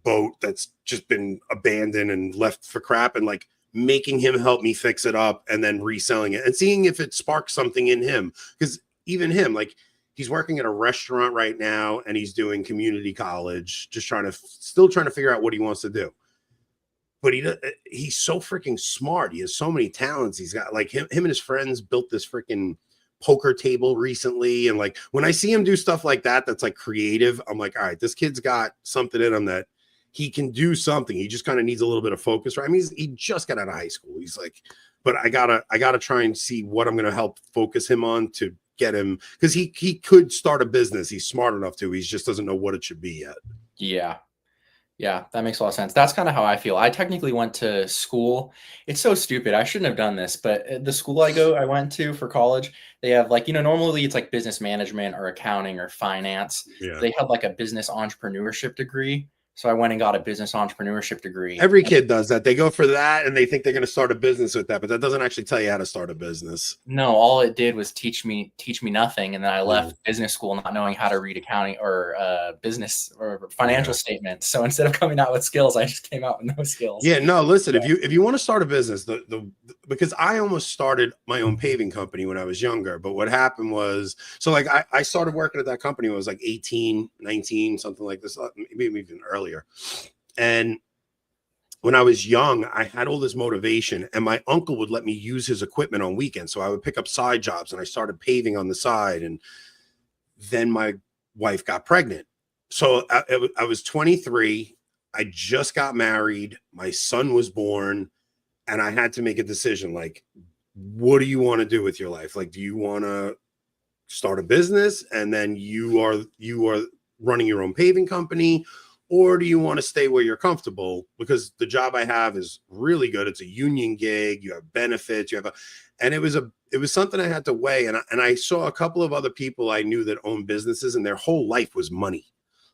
boat that's just been abandoned and left for crap, and like making him help me fix it up and then reselling it and seeing if it sparks something in him. Because even him, like he's working at a restaurant right now and he's doing community college, just still trying to figure out what he wants to do. But he's so freaking smart. He has so many talents. He's got like him and his friends built this freaking poker table recently. And like when I see him do stuff like that, that's like creative, I'm like, all right, this kid's got something in him that he can do something. He just kind of needs a little bit of focus. Right? I mean, he just got out of high school. He's like, but I gotta try and see what I'm gonna help focus him on to get him, because he could start a business. He's smart enough to. He just doesn't know what it should be yet.
Yeah, that makes a lot of sense. That's kind of how I feel. I technically went to school. It's so stupid. I shouldn't have done this, but the school I went to for college, they have like, you know, normally it's like business management or accounting or finance.
Yeah.
They had like a business entrepreneurship degree. So I went and got a business entrepreneurship degree.
Every kid does that. They go for that and they think they're going to start a business with that, but that doesn't actually tell you how to start a business.
No, all it did was teach me nothing. And then I left business school not knowing how to read accounting or business or financial statements. So instead of coming out with skills, I just came out with no skills.
Yeah, no, listen, if you want to start a business, because I almost started my own paving company when I was younger, but what happened was, so like I started working at that company when I was like 18, 19, something like this, maybe even earlier. And when I was young, I had all this motivation, and my uncle would let me use his equipment on weekends. So I would pick up side jobs and I started paving on the side. And then my wife got pregnant. So I was 23. I just got married. My son was born, and I had to make a decision. Like, what do you want to do with your life? Like, do you want to start a business and then you are running your own paving company? or do you want to stay where you're comfortable? Because the job I have is really good. It's a union gig. You have benefits. And it was something I had to weigh. And I saw a couple of other people I knew that owned businesses, and their whole life was money.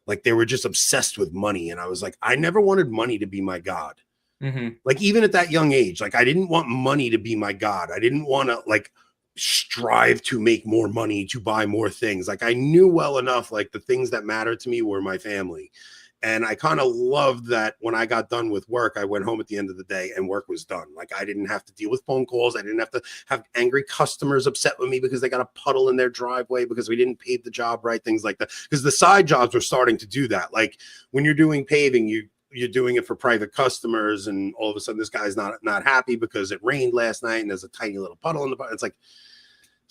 Like they were just obsessed with money. And I was like, I never wanted money to be my God.
Mm-hmm.
Like even at that young age, like I didn't want money to be my God. I didn't want to like strive to make more money, to buy more things. Like I knew well enough, like the things that mattered to me were my family. And I kind of loved that when I got done with work, I went home at the end of the day and work was done. Like I didn't have to deal with phone calls. I didn't have to have angry customers upset with me because they got a puddle in their driveway because we didn't pave the job right, things like that. Because the side jobs were starting to do that. Like when you're doing paving, you're doing it for private customers, and all of a sudden this guy's not happy because it rained last night and there's a tiny little puddle in the it's like,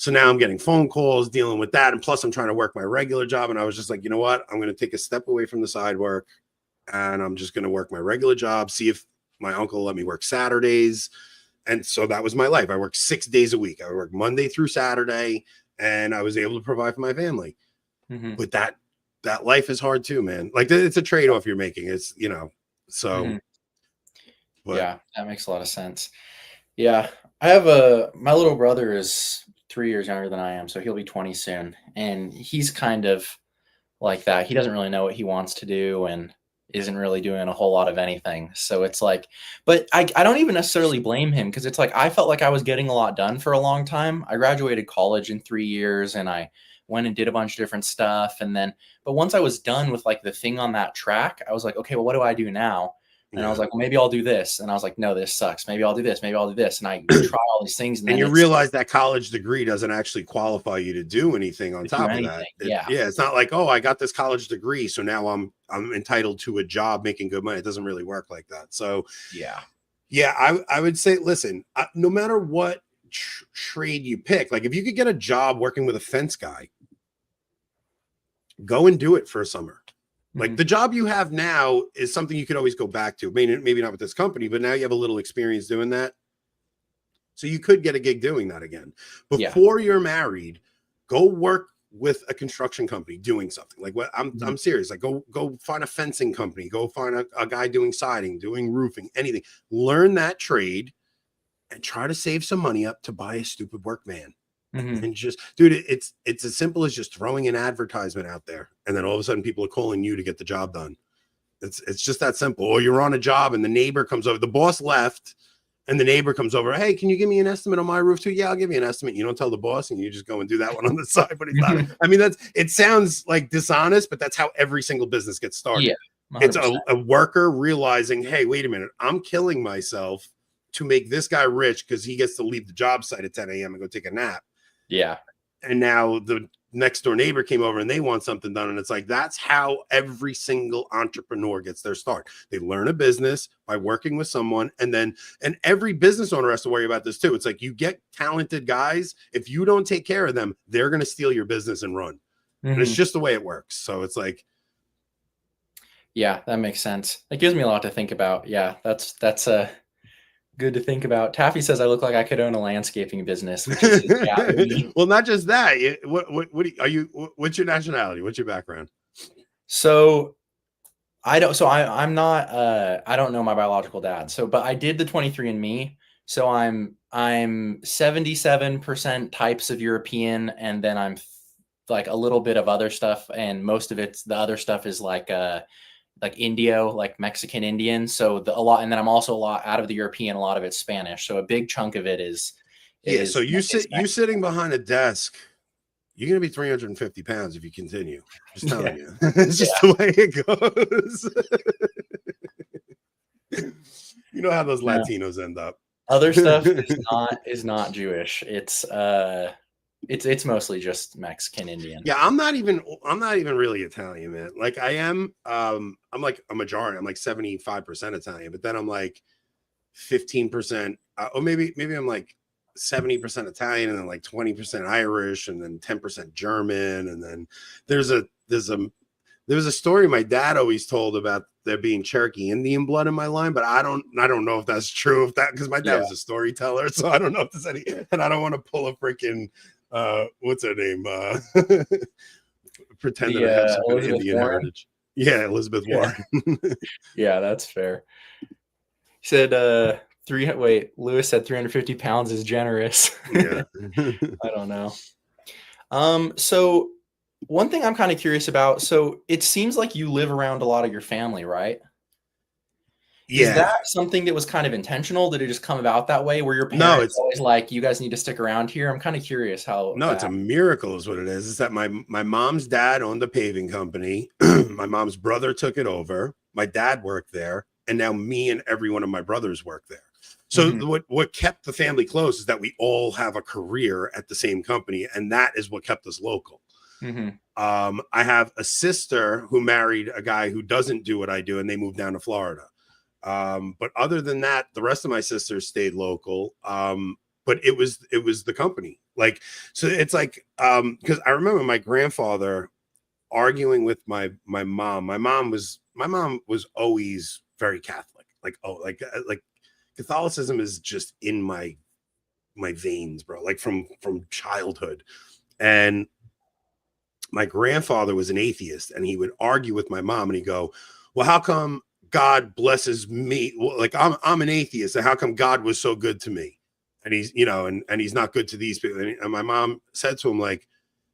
so now I'm getting phone calls dealing with that. And plus I'm trying to work my regular job. And I was just like, you know what? I'm going to take a step away from the side work and I'm just going to work my regular job, see if my uncle let me work Saturdays. And so that was my life. I worked 6 days a week. I worked Monday through Saturday and I was able to provide for my family.
Mm-hmm.
But that life is hard too, man. Like it's a trade-off you're making. It's, you know, so.
Mm-hmm.
But.
Yeah, that makes a lot of sense. Yeah. My little brother is 3 years younger than I am, so he'll be 20 soon. And he's kind of like that. He doesn't really know what he wants to do and isn't really doing a whole lot of anything. So it's like, but I don't even necessarily blame him, because it's like I felt like I was getting a lot done for a long time. I graduated college in 3 years and I went and did a bunch of different stuff. And then, but once I was done with like the thing on that track, I was like, okay, well, what do I do now? And I was like, well, maybe I'll do this. And I was like, no, this sucks. Maybe I'll do this. Maybe I'll do this. And I try all these things. And then
you realize that college degree doesn't actually qualify you to do anything on top of that. Yeah. It's not like, oh, I got this college degree, so now I'm entitled to a job making good money. It doesn't really work like that. So I would say, listen, no matter what trade you pick, like if you could get a job working with a fence guy, go and do it for a summer. Like the job you have now is something you could always go back to. Maybe not with this company, but now you have a little experience doing that. So you could get a gig doing that again. Before you're married, go work with a construction company doing something. Like what I'm serious. Like go find a fencing company, go find a guy doing siding, doing roofing, anything. Learn that trade and try to save some money up to buy a stupid work van. And just, dude, it's as simple as just throwing an advertisement out there, and then all of a sudden people are calling you to get the job done. It's just that simple. Or you're on a job and the neighbor comes over, the boss left, and the neighbor comes over. Hey, can you give me an estimate on my roof too? Yeah, I'll give you an estimate. You don't tell the boss, and you just go and do that one on the side. But it's not. I mean, it sounds like dishonest, but that's how every single business gets started.
Yeah, 100%.
It's a worker realizing, hey, wait a minute, I'm killing myself to make this guy rich because he gets to leave the job site at 10 a.m. and go take a nap.
Yeah.
And now the next door neighbor came over and they want something done. And it's like, that's how every single entrepreneur gets their start. They learn a business by working with someone. And every business owner has to worry about this too. It's like, you get talented guys. If you don't take care of them, they're going to steal your business and run. And it's just the way it works. So it's like,
yeah, that makes sense. It gives me a lot to think about. Yeah. That's good to think about. Taffy says I look like I could own a landscaping business, which is
well, not just that. What's your nationality? What's your background?
So I'm not I don't know my biological dad. So, but I did the 23andMe. So I'm 77% types of European, and then I'm like a little bit of other stuff, and most of the other stuff is like Indio, like Mexican Indian. So a lot, and then I'm also a lot out of the European, a lot of it's Spanish. So a big chunk of it is.
So you sitting behind a desk, you're going to be 350 pounds if you continue. Just telling you. It's just the way it goes. You know how those Latinos end up.
Other stuff is not Jewish. It's mostly just Mexican Indian.
Yeah, I'm not even really Italian, man. Like I am, I'm like a majority. I'm like 75% Italian, but then I'm like 15%, or maybe I'm like 70% Italian, and then like 20% Irish, and then 10% German, and then there was a story my dad always told about there being Cherokee Indian blood in my line, but I don't know if that's true. Because my dad was a storyteller, so I don't know if there's any, and I don't want to pull a freaking. What's her name? Pretending to have some Indian heritage. Yeah, Elizabeth Warren.
Yeah, that's fair. He said, Lewis said 350 pounds is generous.
Yeah.
I don't know. So one thing I'm kind of curious about, so it seems like you live around a lot of your family, right?
Yeah.
Is that something that was kind of intentional? Did it just come about that way? Were your parents
No, it's
always like, you guys need to stick around here? I'm kind of curious how.
no, it's a miracle is what it is. Is that my mom's dad owned the paving company. My mom's brother took it over. My dad worked there, and now me and every one of my brothers work there. So what kept the family close is that we all have a career at the same company, and that is what kept us local. I have a sister who married a guy who doesn't do what I do, and they moved down to Florida. But other than that, the rest of my sisters stayed local. But it was the company. Like, so it's like, because I remember my grandfather arguing with my mom. My mom was always very Catholic. Like Catholicism is just in my veins, bro. Like from childhood. And my grandfather was an atheist, and he would argue with my mom, and he'd go, well, how come God blesses me? Like I'm an atheist, and how come God was so good to me? And he's, and he's not good to these people. And my mom said to him, like,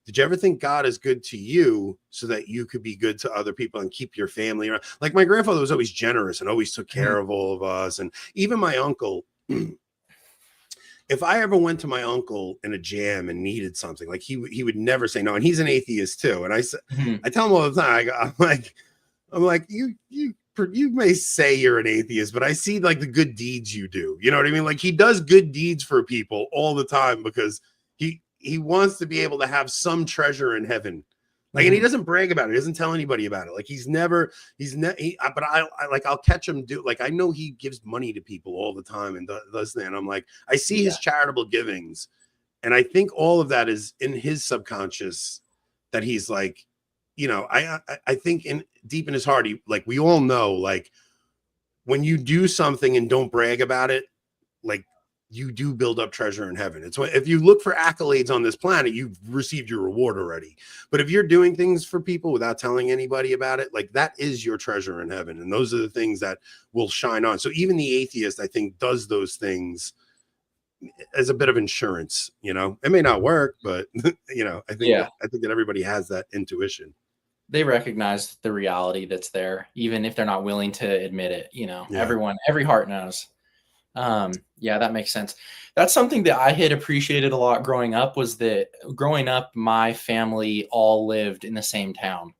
did you ever think God is good to you so that you could be good to other people and keep your family around? Like, my grandfather was always generous and always took care of all of us. And even my uncle, if I ever went to my uncle in a jam and needed something, like he would never say no. And he's an atheist too. And I tell him all the time, I'm like, you may say you're an atheist, but I see like the good deeds you do. You know what I mean? Like, he does good deeds for people all the time because he wants to be able to have some treasure in heaven. Like, and he doesn't brag about it. He doesn't tell anybody about it. Like, but I'll catch him do, like, I know he gives money to people all the time and does that. And I'm like, I see his charitable givings. And I think all of that is in his subconscious, that he's like, I think deep in his heart, we all know, like, when you do something and don't brag about it, like, you do build up treasure in heaven. It's if you look for accolades on this planet, you've received your reward already. But if you're doing things for people without telling anybody about it, like, that is your treasure in heaven. And those are the things that will shine on. So even the atheist, I think, does those things as a bit of insurance. It may not work, but I think that everybody has that intuition.
They recognize the reality that's there, even if they're not willing to admit it. Every heart knows. That makes sense. That's something that I had appreciated a lot growing up, was that growing up, my family all lived in the same town,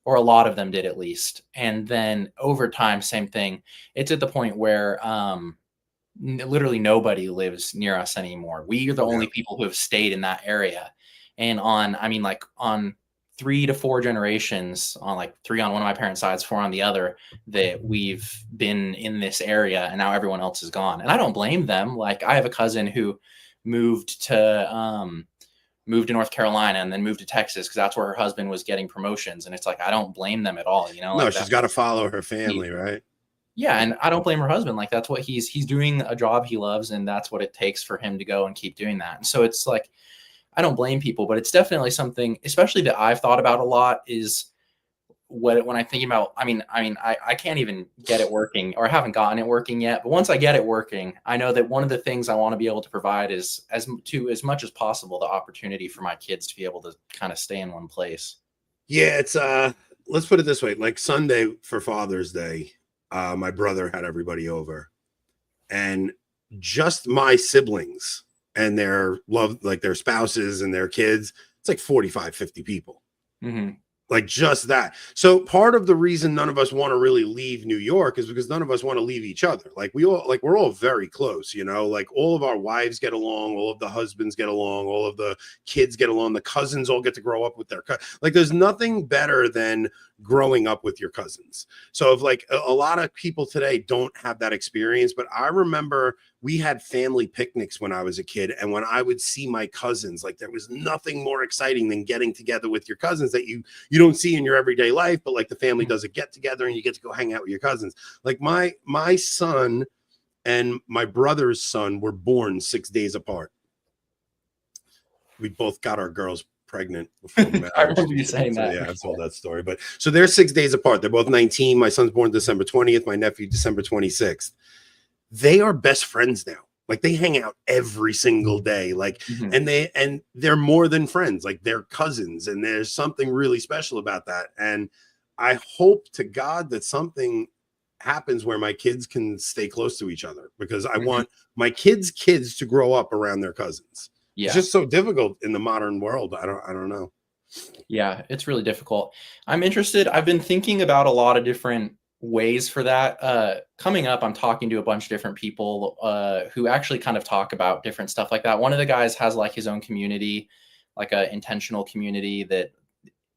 or a lot of them did at least. And then over time, same thing. It's at the point where, literally nobody lives near us anymore. We are the only people who have stayed in that area. And on 3 to 4 generations, on like 3 on one of my parents' sides, 4 on the other, that we've been in this area, and now everyone else is gone. And I don't blame them. Like, I have a cousin who moved to North Carolina and then moved to Texas because that's where her husband was getting promotions. And it's like, I don't blame them at all.
No, she's got to follow her family, right?
Yeah, and I don't blame her husband. Like, that's what he's doing a job he loves, and that's what it takes for him to go and keep doing that. And so it's like, I don't blame people, but it's definitely something, especially that I've thought about a lot, is when I'm thinking about, I can't even get it working, or I haven't gotten it working yet. But once I get it working, I know that one of the things I want to be able to provide is as much as possible, the opportunity for my kids to be able to kind of stay in one place.
Yeah, it's let's put it this way. Like, Sunday for Father's Day, my brother had everybody over, and just my siblings and their spouses and their kids, it's like 45, 50 people. Like, just that. So part of the reason none of us want to really leave New York is because none of us want to leave each other. Like, we're all very close, like, all of our wives get along, all of the husbands get along, all of the kids get along, the cousins all get to grow up with their like, there's nothing better than growing up with your cousins. So if, like, a lot of people today don't have that experience, but I remember we had family picnics when I was a kid, and when I would see my cousins, like, there was nothing more exciting than getting together with your cousins that you don't see in your everyday life, but like, the family does a get together and you get to go hang out with your cousins. Like, my son and my brother's son were born 6 days apart. We both got our girls pregnant before marriage.
I remember you saying that.
Yeah, I've told that story. But so they're 6 days apart. They're both 19. My son's born December 20th. My nephew December 26th. They are best friends now. Like they hang out every single day. Like, and they're more than friends. Like they're cousins, and there's something really special about that. And I hope to God that something happens where my kids can stay close to each other, because I want my kids' kids to grow up around their cousins. Yeah. It's just so difficult in the modern world. I don't know.
Yeah, it's really difficult. I'm interested. I've been thinking about a lot of different ways for that. Coming up, I'm talking to a bunch of different people who actually kind of talk about different stuff like that. One of the guys has like his own community, like a intentional community that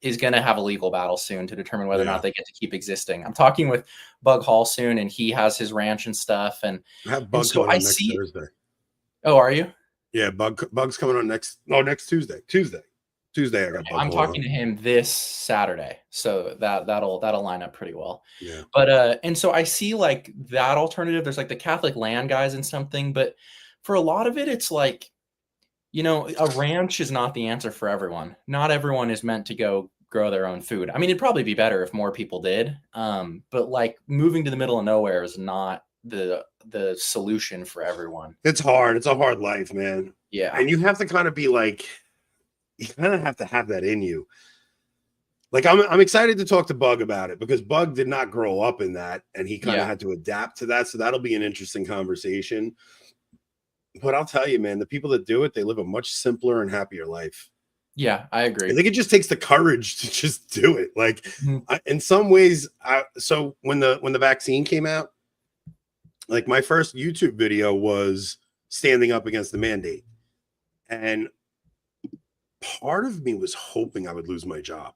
is going to have a legal battle soon to determine whether or not they get to keep existing. I'm talking with Bug Hall soon, and he has his ranch and stuff. And
I have Bug coming on next Thursday.
Oh, are you?
Yeah, Bug's coming on next Tuesday. Tuesday, I got Bug.
I'm talking to him this Saturday, so that'll line up pretty well.
Yeah.
But and so I see like that alternative. There's like the Catholic land guys and something, but for a lot of it, it's like, you know, a ranch is not the answer for everyone. Not everyone is meant to go grow their own food. I mean, it'd probably be better if more people did. But like moving to the middle of nowhere is not the solution for everyone.
It's hard. It's a hard life, man.
Yeah.
And you have to kind of be like, you kind of have to have that in you. Like I'm excited to talk to Bug about it, because Bug did not grow up in that, and he kind of had to adapt to that. So that'll be an interesting conversation. But I'll tell you, man, the people that do it, they live a much simpler and happier life.
Yeah, I agree.
I think it just takes the courage to just do it. Like in some ways, so when the vaccine came out, like my first YouTube video was standing up against the mandate. And part of me was hoping I would lose my job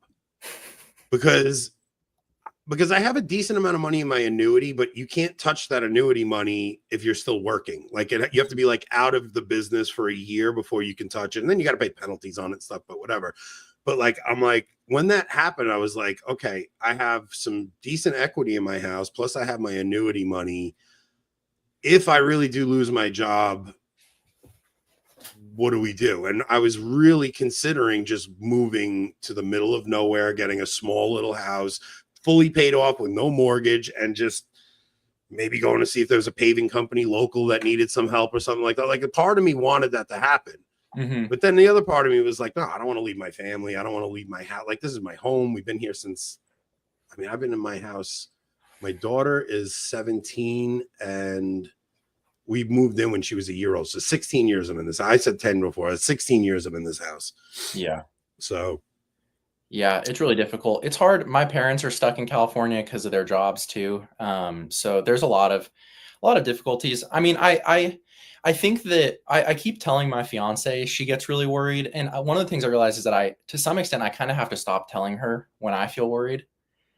because I have a decent amount of money in my annuity, but you can't touch that annuity money if you're still working. Like you have to be like out of the business for a year before you can touch it. And then you got to pay penalties on it and stuff, but whatever. But like, I'm like, when that happened, I was like, okay, I have some decent equity in my house. Plus I have my annuity money. If I really do lose my job, what do we do? And I was really considering just moving to the middle of nowhere, getting a small little house, fully paid off with no mortgage, and just maybe going to see if there's a paving company local that needed some help or something like that. Like a part of me wanted that to happen. But then the other part of me was like, no, I don't want to leave my family. I don't want to leave my house. Like, this is my home. We've been here since, I've been in my house. My daughter is 17 and we moved in when she was a year old. So 16 years I'm in this. I said 10 before. 16 years I'm in this house.
Yeah.
So.
Yeah, it's really difficult. It's hard. My parents are stuck in California because of their jobs too. So there's a lot of difficulties. I mean, I think that I keep telling my fiance, she gets really worried. And one of the things I realize is that to some extent, I kind of have to stop telling her when I feel worried.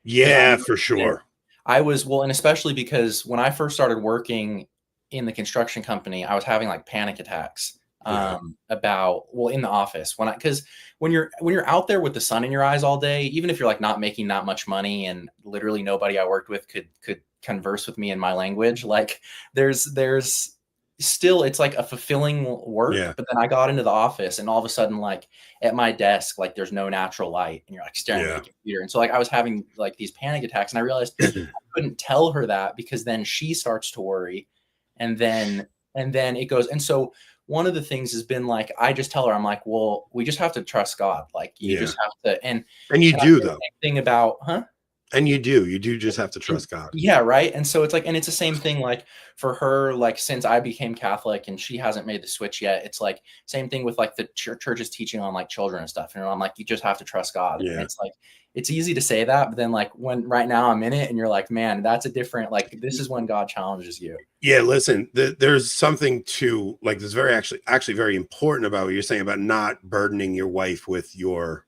Yeah, for sure.
And especially because when I first started working in the construction company, I was having like panic attacks in the office because when you're out there with the sun in your eyes all day, even if you're like not making that much money and literally nobody I worked with could converse with me in my language, like there's still, it's like a fulfilling work. But then I got into the office and all of a sudden, like at my desk, like there's no natural light and you're like staring at the computer. And so like I was having like these panic attacks, and I realized I couldn't tell her that because then she starts to worry. And then it goes. And so one of the things has been like, I just tell her, I'm like, well, we just have to trust God. Like you just have to, and
you do though.
Thing about,
And you do just have to trust God.
Yeah. Right. And so it's like, and it's the same thing, like for her, like since I became Catholic and she hasn't made the switch yet, it's like same thing with like the church's teaching on like children and stuff. And I'm like, you just have to trust God. And it's like, it's easy to say that, but then like when right now I'm in it and you're like, man, that's a different, like, this is when God challenges you.
Yeah. Listen, there's something to like, this very actually very important about what you're saying about not burdening your wife with your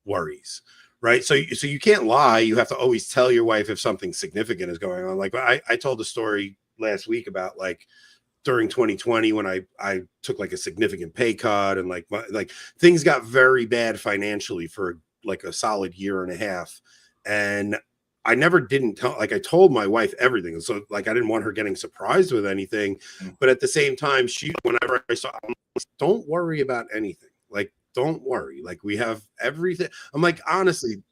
worries. Right. So you can't lie. You have to always tell your wife if something significant is going on. Like I told a story last week about like during 2020 when I took like a significant pay cut and like things got very bad financially for like a solid year and a half. And I never didn't tell, like I told my wife everything. So like, I didn't want her getting surprised with anything, but at the same time, whenever I saw, don't worry about anything. Like, don't worry. Like, we have everything. I'm like, honestly,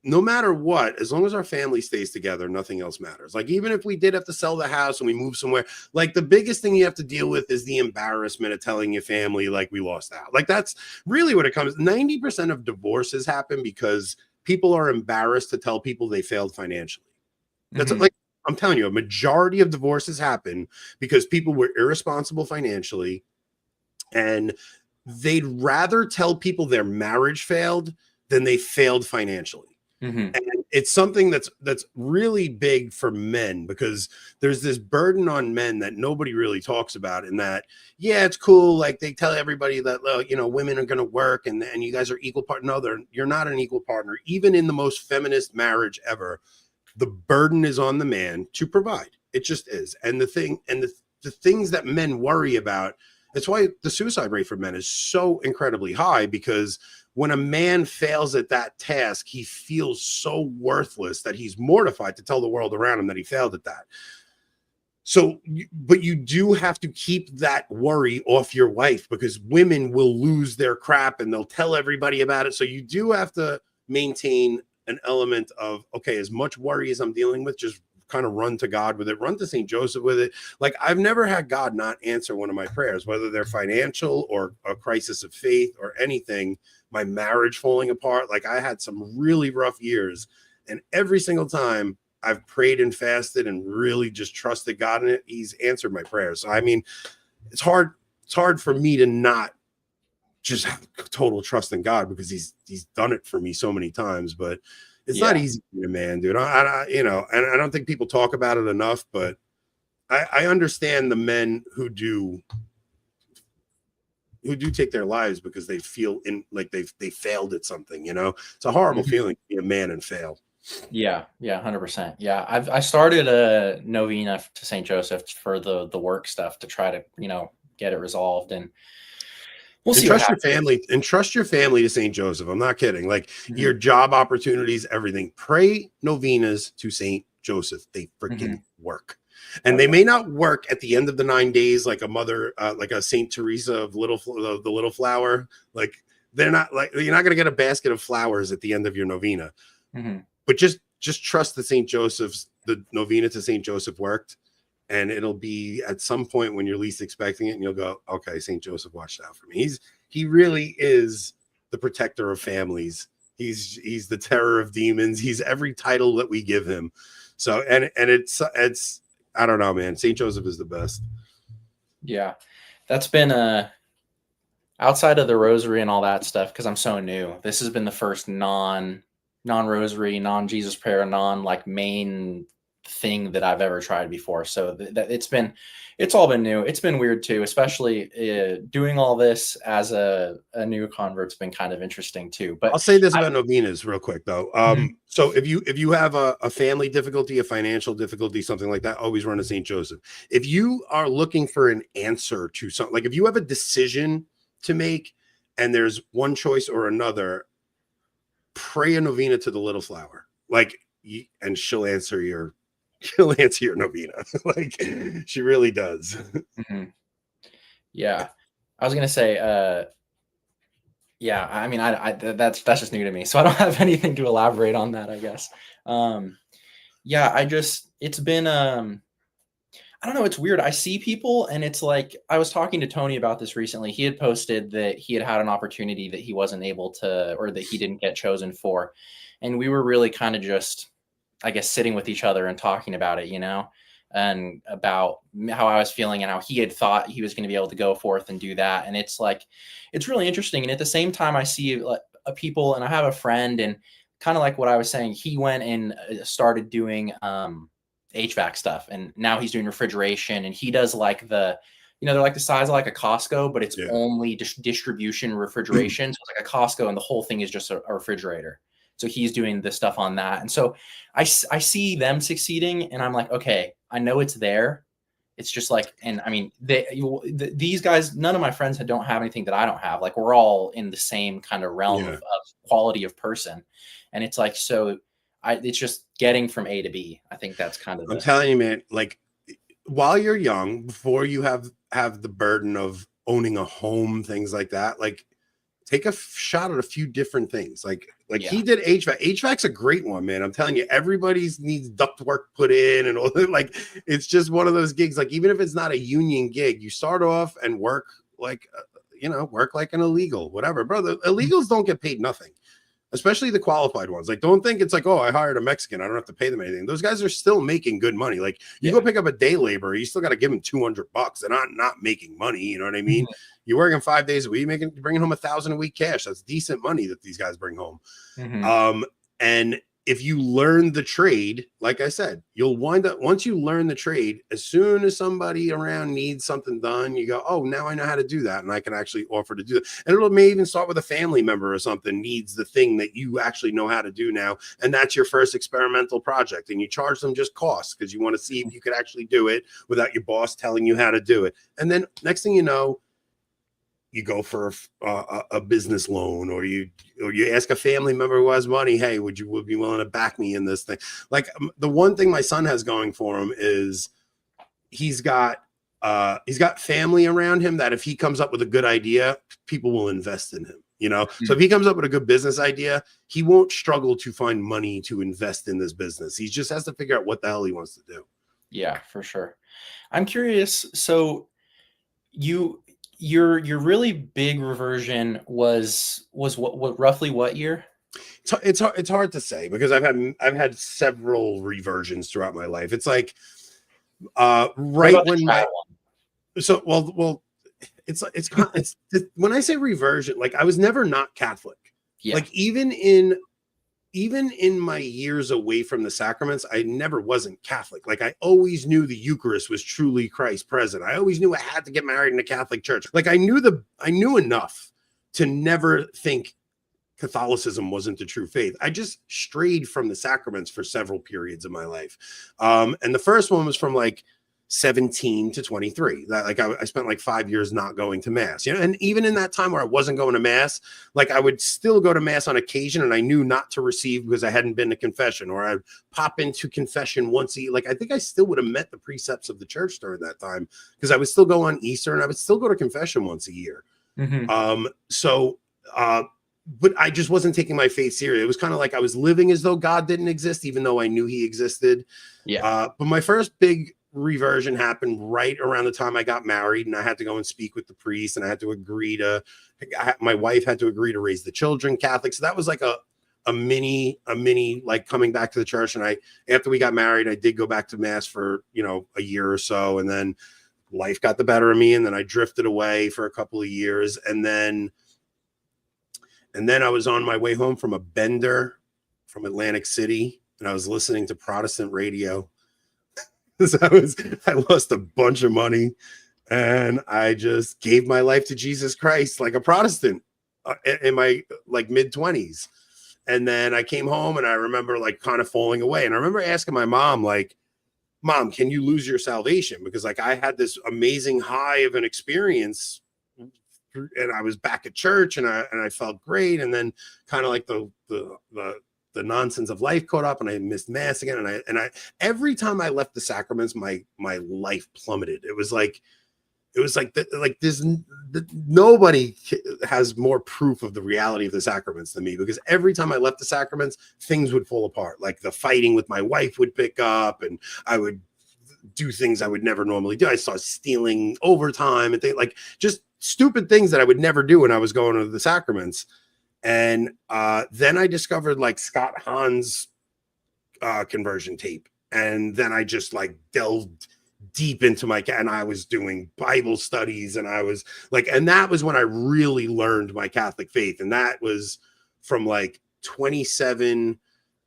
no matter what, as long as our family stays together, nothing else matters. Like, even if we did have to sell the house and we move somewhere, like, the biggest thing you have to deal with is the embarrassment of telling your family, like, we lost out. Like, that's really what it comes. 90% of divorces happen because people are embarrassed to tell people they failed financially. That's like, I'm telling you, a majority of divorces happen because people were irresponsible financially, and they'd rather tell people their marriage failed than they failed financially. And it's something that's really big for men, because there's this burden on men that nobody really talks about, in that, yeah, it's cool. Like, they tell everybody that, you know, women are going to work and you guys are equal partner. No, you're not an equal partner. Even in the most feminist marriage ever, the burden is on the man to provide. It just is. And the things that men worry about, that's why the suicide rate for men is so incredibly high, because when a man fails at that task, he feels so worthless that he's mortified to tell the world around him that he failed at that. So, but you do have to keep that worry off your wife, because women will lose their crap and they'll tell everybody about it. So you do have to maintain an element of, okay, as much worry as I'm dealing with, just kind of run to God with it, run to St. Joseph with it. Like, I've never had God not answer one of my prayers, whether they're financial or a crisis of faith or anything, my marriage falling apart. Like, I had some really rough years, and every single time I've prayed and fasted and really just trusted God in it, he's answered my prayers. So, I mean, it's hard for me to not just have total trust in God, because he's done it for me so many times. But it's not easy to be a man, dude. I you know, and I don't think people talk about it enough, but I understand the men who do take their lives because they feel like they failed at something. You know, it's a horrible feeling to be a man and fail.
Yeah, 100%. Yeah, I started a novena to St. Joseph for the work stuff to try to, you know, get it resolved, and we'll see.
Trust your family, and trust your family to St. Joseph. I'm not kidding. Like, your job opportunities, everything. Pray novenas to St. Joseph. They freaking work. And they may not work at the end of the 9 days, like a mother, like a St. Teresa of the Little Flower. Like, they're not, like, you're not going to get a basket of flowers at the end of your novena. But just trust that St. Joseph's, the novena to St. Joseph worked. And it'll be at some point when you're least expecting it, and you'll go, okay, St. Joseph watched out for me. He really is the protector of families. He's the terror of demons. He's every title that we give him. So, and it's I don't know, man. St. Joseph is the best.
Yeah, that's been outside of the rosary and all that stuff, because I'm so new. This has been the first non-rosary, non-Jesus prayer, like main thing that I've ever tried before. So it's all been new. It's been weird too, especially doing all this as a new convert's been kind of interesting too. But
I'll say this about novenas real quick though. So if you have a family difficulty, a financial difficulty, something like that, always run to St. Joseph. If you are looking for an answer to something, like if you have a decision to make and there's one choice or another, pray a novena to the Little Flower, and she'll answer your novena. Like, she really does.
Yeah, I was gonna say, yeah, I mean, that's just new to me, so I don't have anything to elaborate on that, I guess. Yeah, it's been, I don't know, it's weird. I see people, and it's like, I was talking to Tony about this recently. He had posted that he had an opportunity that he wasn't able to, or that he didn't get chosen for. And we were really kind of just, I guess, sitting with each other and talking about it, you know, and about how I was feeling and how he had thought he was going to be able to go forth and do that. And it's like, it's really interesting. And at the same time, I see people, and I have a friend, and kind of like what I was saying, he went and started doing HVAC stuff, and now he's doing refrigeration, and he does like they're like the size of like a Costco, but it's only distribution refrigeration. So it's like a Costco, and the whole thing is just a refrigerator. So he's doing this stuff on that. And so I see them succeeding, and I'm like, okay, I know it's there. It's just like, and I mean, these guys, none of my friends don't have anything that I don't have. Like, we're all in the same kind of realm of quality of person. And it's like, so it's just getting from A to B. I think that's kind of,
I'm telling you, man, like, while you're young, before you have the burden of owning a home, things like that, like, take a shot at a few different things. Like
Yeah.
he did HVAC. HVAC's a great one, man. I'm telling you, everybody's needs duct work put in and all that. Like, it's just one of those gigs. Like, even if it's not a union gig, you start off and work like, work like an illegal, whatever. Bro, the illegals don't get paid nothing, especially the qualified ones. Like, don't think it's like, oh, I hired a Mexican, I don't have to pay them anything. Those guys are still making good money. Like, you go pick up a day laborer, you still got to give them $200. They're not making money. You know what I mean?
Mm-hmm.
You're working 5 days a week, bringing home $1,000 a week cash. That's decent money that these guys bring home.
Mm-hmm.
And if you learn the trade, like I said, you'll wind up, once you learn the trade, as soon as somebody around needs something done, you go, oh, now I know how to do that. And I can actually offer to do that. And it may even start with a family member or something needs the thing that you actually know how to do now. And that's your first experimental project. And you charge them just costs because you want to see if you could actually do it without your boss telling you how to do it. And then next thing you know, you go for a business loan, or you ask a family member who has money, hey, would you be willing to back me in this thing? Like, the one thing my son has going for him is he's got family around him that if he comes up with a good idea, people will invest in him. So if he comes up with a good business idea, he won't struggle to find money to invest in this business. He just has to figure out what the hell he wants to do.
Yeah, for sure. I'm curious. So your really big reversion was what roughly what year?
It's hard to say because I've had several reversions throughout my life. It's like right when it's when I say reversion, like I was never not Catholic.
Yeah.
Like even in my years away from the sacraments, I never wasn't Catholic. Like, I always knew the Eucharist was truly Christ present. I always knew I had to get married in a Catholic church. Like, I knew enough to never think Catholicism wasn't the true faith. I just strayed from the sacraments for several periods of my life. And the first one was from like 17 to 23. That, like, I spent like 5 years not going to mass, and even in that time where I wasn't going to mass, like, I would still go to mass on occasion, and I knew not to receive because I hadn't been to confession, or I'd pop into confession once a year. Like, I think I still would have met the precepts of the church during that time because I would still go on Easter and I would still go to confession once a year.
Mm-hmm.
But I just wasn't taking my faith serious. It was kind of like I was living as though God didn't exist, even though I knew he existed.
Yeah.
But my first big reversion happened right around the time I got married, and I had to go and speak with the priest, and I had to agree my wife had to agree to raise the children Catholic. So that was like a mini like coming back to the church. And after we got married, I did go back to mass for a year or so, and then life got the better of me, and then I drifted away for a couple of years, and then I was on my way home from a bender from Atlantic City, and I was listening to Protestant radio. I lost a bunch of money, and I just gave my life to Jesus Christ like a Protestant in my like mid-20s. And then I came home, and I remember like kind of falling away. And I remember asking my mom, like, Mom, can you lose your salvation? Because like I had this amazing high of an experience, and I was back at church, and I felt great. And then kind of like the nonsense of life caught up, and I missed mass again. And I every time I left the sacraments, my life plummeted. It was like nobody has more proof of the reality of the sacraments than me, because every time I left the sacraments, things would fall apart. Like the fighting with my wife would pick up, and I would do things I would never normally do. I started stealing overtime and things, like just stupid things that I would never do when I was going to the sacraments. And then I discovered like Scott Hahn's conversion tape. And then I just like delved deep into and I was doing Bible studies, and I was like, and that was when I really learned my Catholic faith. And that was from like 27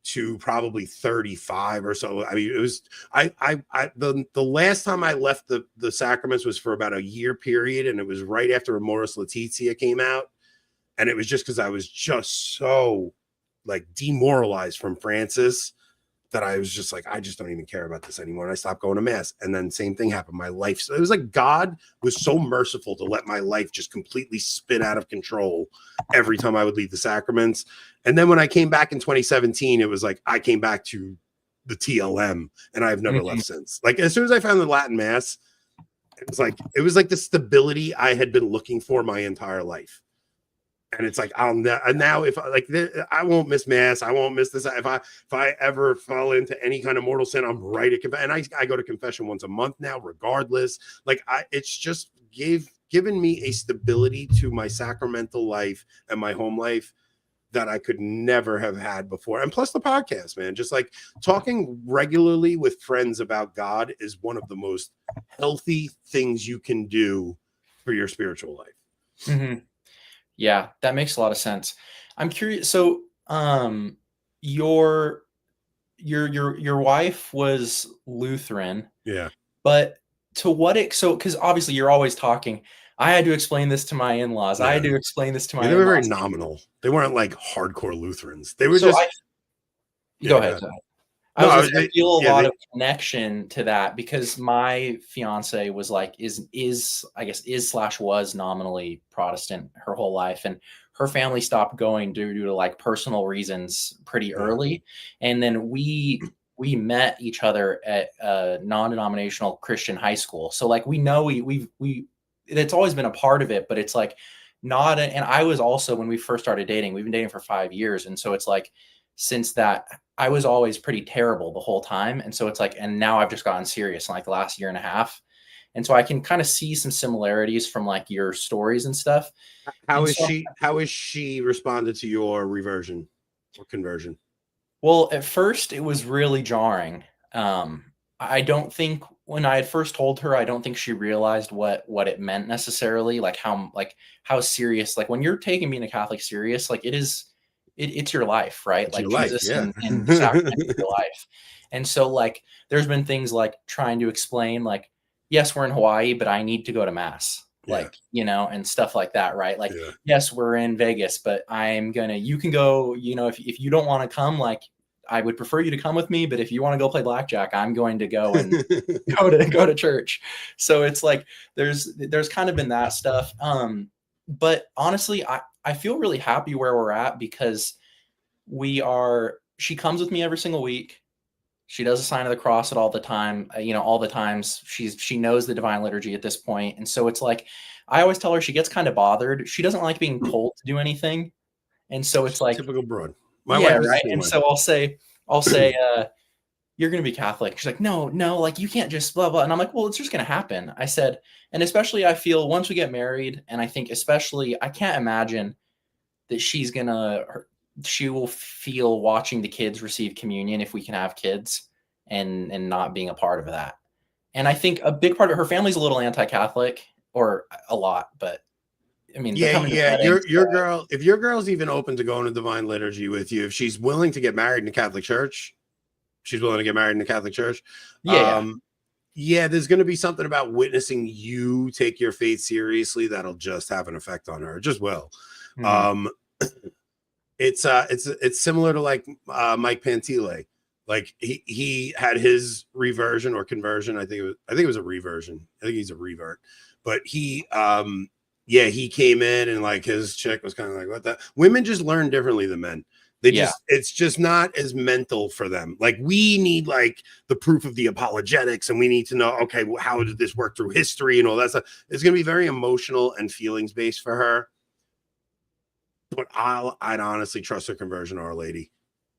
to probably 35 or so. I mean, it was, the last time I left the sacraments was for about a year period. And it was right after Amoris Laetitia came out. And it was just because I was just so like demoralized from Francis that I was just like, I just don't even care about this anymore. And I stopped going to mass. And then same thing happened. My life, so it was like God was so merciful to let my life just completely spin out of control every time I would leave the sacraments. And then when I came back in 2017, it was like I came back to the TLM, and I've never left since. Like as soon as I found the Latin Mass, it was like the stability I had been looking for my entire life. And it's like now if I won't miss mass, I won't miss this. If I ever fall into any kind of mortal sin, I'm right at confession. And I go to confession once a month now, regardless. Like it's just given me a stability to my sacramental life and my home life that I could never have had before. And plus the podcast, man, just like talking regularly with friends about God is one of the most healthy things you can do for your spiritual life.
Mm-hmm. Yeah, that makes a lot of sense. I'm curious. So, your wife was Lutheran.
Yeah.
But to what so because obviously you're always talking. I had to explain this to my in-laws.
Yeah.
I had to explain this to my
they were
in-laws.
very nominal. They weren't like hardcore Lutherans. They were
So
just
go ahead. I feel a lot of connection to that because my fiance was like is was nominally Protestant her whole life, and her family stopped going due to like personal reasons pretty early, and then we met each other at a non-denominational Christian high school. So like we know we it's always been a part of it, but it's like not. And I was also, when we first started dating, we've been dating for 5 years, and so it's like since that I was always pretty terrible the whole time. And so it's like, and now I've just gotten serious in like the last year and a half. And so I can kind of see some similarities from like your stories and stuff.
How is she responded to your reversion or conversion?
Well, at first it was really jarring. I don't think when I had first told her, I don't think she realized what it meant necessarily, like how serious, like when you're taking being a Catholic serious, like it's your life, right?
It's
like
your
Jesus
life, yeah.
and the sacrament of your life. And so like there's been things like trying to explain, like, yes, we're in Hawaii, but I need to go to mass, like, and stuff like that, right? Like, yes, we're in Vegas, but you can go, if you don't want to come, like, I would prefer you to come with me, but if you want to go play blackjack, I'm going to go and go to church. So it's like there's kind of been that stuff. But honestly, I feel really happy where we're at because she comes with me every single week. She does a sign of the cross at all the time, all the times she knows the divine liturgy at this point. And so it's like, I always tell her she gets kind of bothered. She doesn't like being told to do anything. And so it's like
typical broad. My wife is
right. And so I'll say, you're going to be Catholic. She's like, no, like you can't just blah, blah. And I'm like, well, it's just going to happen. I said, and especially I feel once we get married, and I think especially, I can't imagine that she will feel watching the kids receive communion if we can have kids and not being a part of that. And I think a big part of her family's a little anti-Catholic, or a lot, but I mean,
your girl, if your girl's even open to going to divine liturgy with you, if she's willing to get married in the Catholic Church, she's willing to get married in the Catholic Church. There's going to be something about witnessing you take your faith seriously that'll just have an effect on her. It just will. Mm-hmm. It's similar to like Mike Pantile. Like he had his reversion or conversion. I think it was a reversion. I think he's a revert, but he came in and like his chick was kind of like, what the women just learn differently than men. It's just not as mental for them. Like we need like the proof of the apologetics, and we need to know, okay, well, how did this work through history and all that stuff. It's going to be very emotional and feelings based for her. But I'd honestly trust her conversion to Our Lady.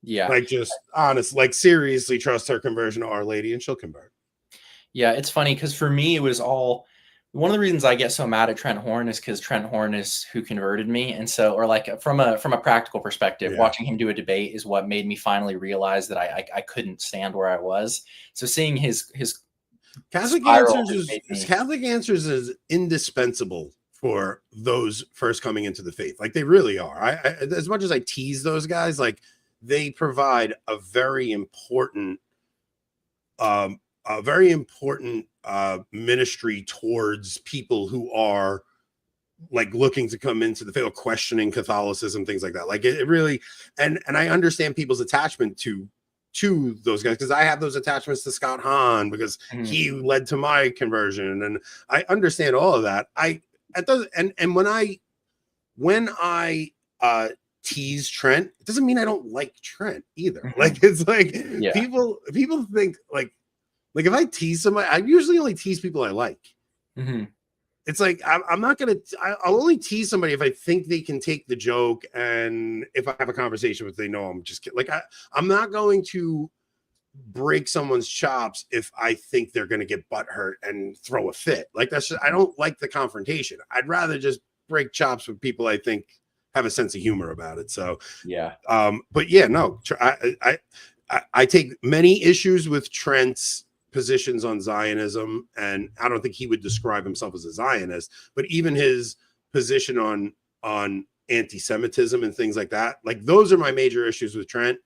Yeah.
Like just honest, like seriously trust her conversion to Our Lady and she'll convert.
Yeah. It's funny because for me, it was all one of the reasons I get so mad at Trent Horn is because Trent Horn is who converted me. And so, or like from a practical perspective, watching him do a debate is what made me finally realize that I couldn't stand where I was. So seeing his
Catholic Answers is indispensable for those first coming into the faith. Like they really are. I as much as I tease those guys, like they provide a very important ministry towards people who are like looking to come into the faith or questioning Catholicism, things like that. Like it really, and I understand people's attachment to those guys because I have those attachments to Scott Hahn because he led to my conversion, and I understand all of that. When I tease Trent, it doesn't mean I don't like Trent either. Like it's like people think like if I tease somebody, I usually only tease people I like. it's like I'm not gonna. I'll only tease somebody if I think they can take the joke, and if I have a conversation with, they know I'm just kidding. Like I'm not going to break someone's chops if I think they're going to get butthurt and throw a fit. Like that's just, I don't like the confrontation. I'd rather just break chops with people I think have a sense of humor about it. So
yeah.
But yeah, no, I take many issues with Trent's positions on Zionism, and I don't think he would describe himself as a Zionist, but even his position on anti-Semitism and things like that, like those are my major issues with Trent.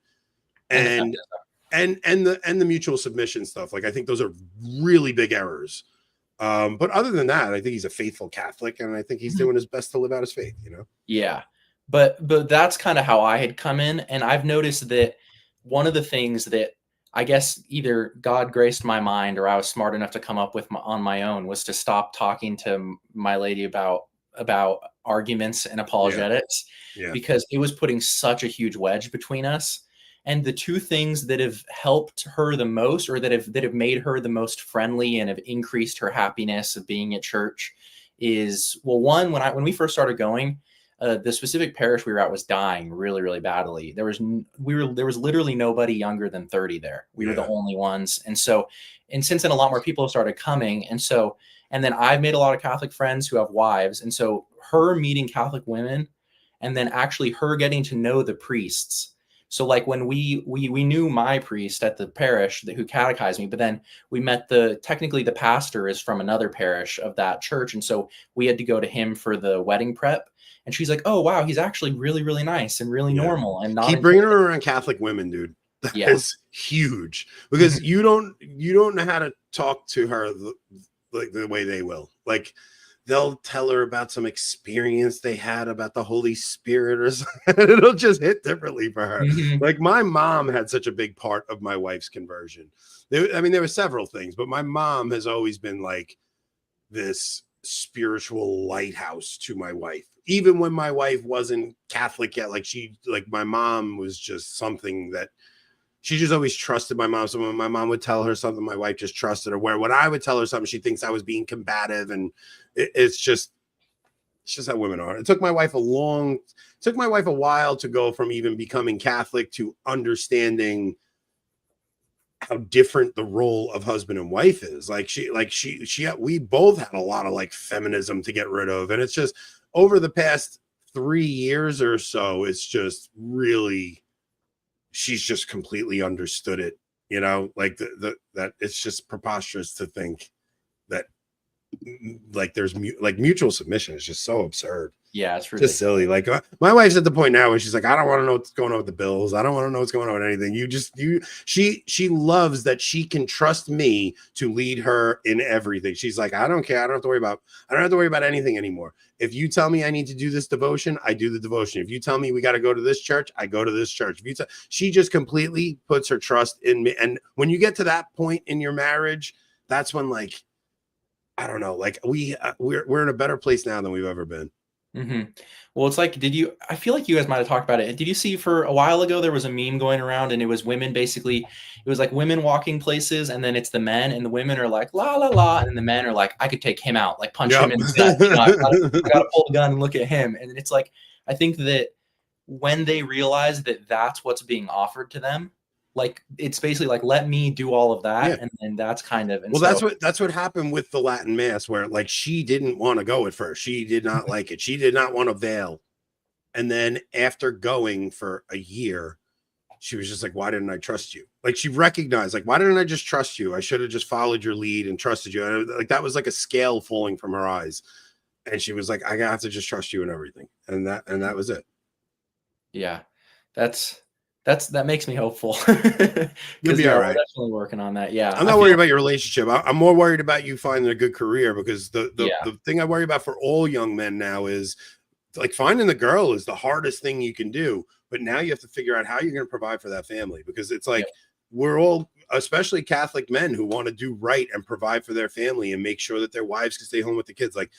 And the mutual submission stuff. Like I think those are really big errors. But other than that, I think he's a faithful Catholic, and I think he's doing his best to live out his faith, you know?
Yeah. But that's kind of how I had come in. And I've noticed that one of the things that I guess either God graced my mind or I was smart enough to come up with on my own was to stop talking to my lady about arguments and apologetics, because it was putting such a huge wedge between us. And the two things that have helped her the most, or that have made her the most friendly and have increased her happiness of being at church, is, well, one, when we first started going, the specific parish we were at was dying really, really badly. There was literally nobody younger than 30 there. We were the only ones. And since then, a lot more people have started coming. And then I've made a lot of Catholic friends who have wives. And so her meeting Catholic women, and then actually her getting to know the priests. So like when we knew my priest at the parish who catechized me, but then we met technically the pastor is from another parish of that church. And so we had to go to him for the wedding prep. And she's like, oh, wow, he's actually really, really nice and really normal. And not
keep bringing her around Catholic women, dude. That is huge, because you don't know how to talk to her like the way they will. Like they'll tell her about some experience they had about the Holy Spirit or something. It'll just hit differently for her. Like my mom had such a big part of my wife's conversion. There were several things, but my mom has always been like this spiritual lighthouse to my wife. Even when my wife wasn't Catholic yet, like my mom was just something that she just always trusted my mom. So when my mom would tell her something, my wife just trusted her. Where when I would tell her something, she thinks I was being combative, and it's just how women are. It took my wife a while to go from even becoming Catholic to understanding how different the role of husband and wife is. We both had a lot of like feminism to get rid of, and it's just over the past 3 years or so, it's just really, she's just completely understood it, you know, like that it's just preposterous to think that like there's mutual submission is just so absurd.
Yeah, it's ridiculous.
Just silly. Like my wife's at the point now where she's like, I don't want to know what's going on with the bills. I don't want to know what's going on with anything. She loves that she can trust me to lead her in everything. She's like, I don't care. I don't have to worry about anything anymore. If you tell me I need to do this devotion, I do the devotion. If you tell me we got to go to this church, I go to this church. She just completely puts her trust in me. And when you get to that point in your marriage, that's when, like, I don't know, like we're in a better place now than we've ever been.
Well, it's like, I feel like you guys might have talked about it. Did you see for a while ago, there was a meme going around and it was women, basically, it was like women walking places and then it's the men, and the women are like, la, la, la. And the men are like, I could take him out, like punch him in the gut. You know, I gotta pull the gun and look at him. And it's like, I think that when they realize that that's what's being offered to them, like, it's basically like, let me do all of that. And then that's kind of,
that's what happened with the Latin Mass, where like she didn't want to go at first. She did not like it. She did not want to veil. And then after going for a year, she was just like, why didn't I trust you? Like she recognized, like, why didn't I just trust you? I should have just followed your lead and trusted you. And like that was like a scale falling from her eyes. And she was like, I have to just trust you and everything. And that was it.
Yeah. That makes me hopeful.
You'll be all right.
We're definitely working on that. Yeah.
I'm not worried about your relationship. I'm more worried about you finding a good career, because the thing I worry about for all young men now is like finding the girl is the hardest thing you can do. But now you have to figure out how you're going to provide for that family, because it's like we're all, especially Catholic men, who want to do right and provide for their family and make sure that their wives can stay home with the kids. Like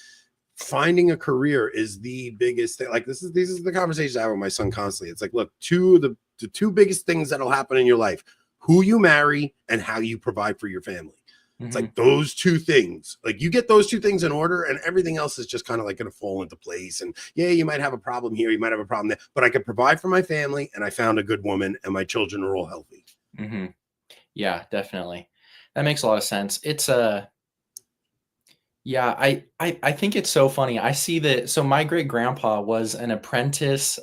finding a career is the biggest thing. Like this is the conversation I have with my son constantly. It's like, look, the two biggest things that'll happen in your life: who you marry and how you provide for your family. It's like those two things, like you get those two things in order and everything else is just kind of like going to fall into place. And yeah, you might have a problem here, you might have a problem there, but I could provide for my family and I found a good woman and my children are all healthy.
Yeah, definitely. That makes a lot of sense. It's yeah, I think it's so funny. I see that. So my great grandpa was an apprentice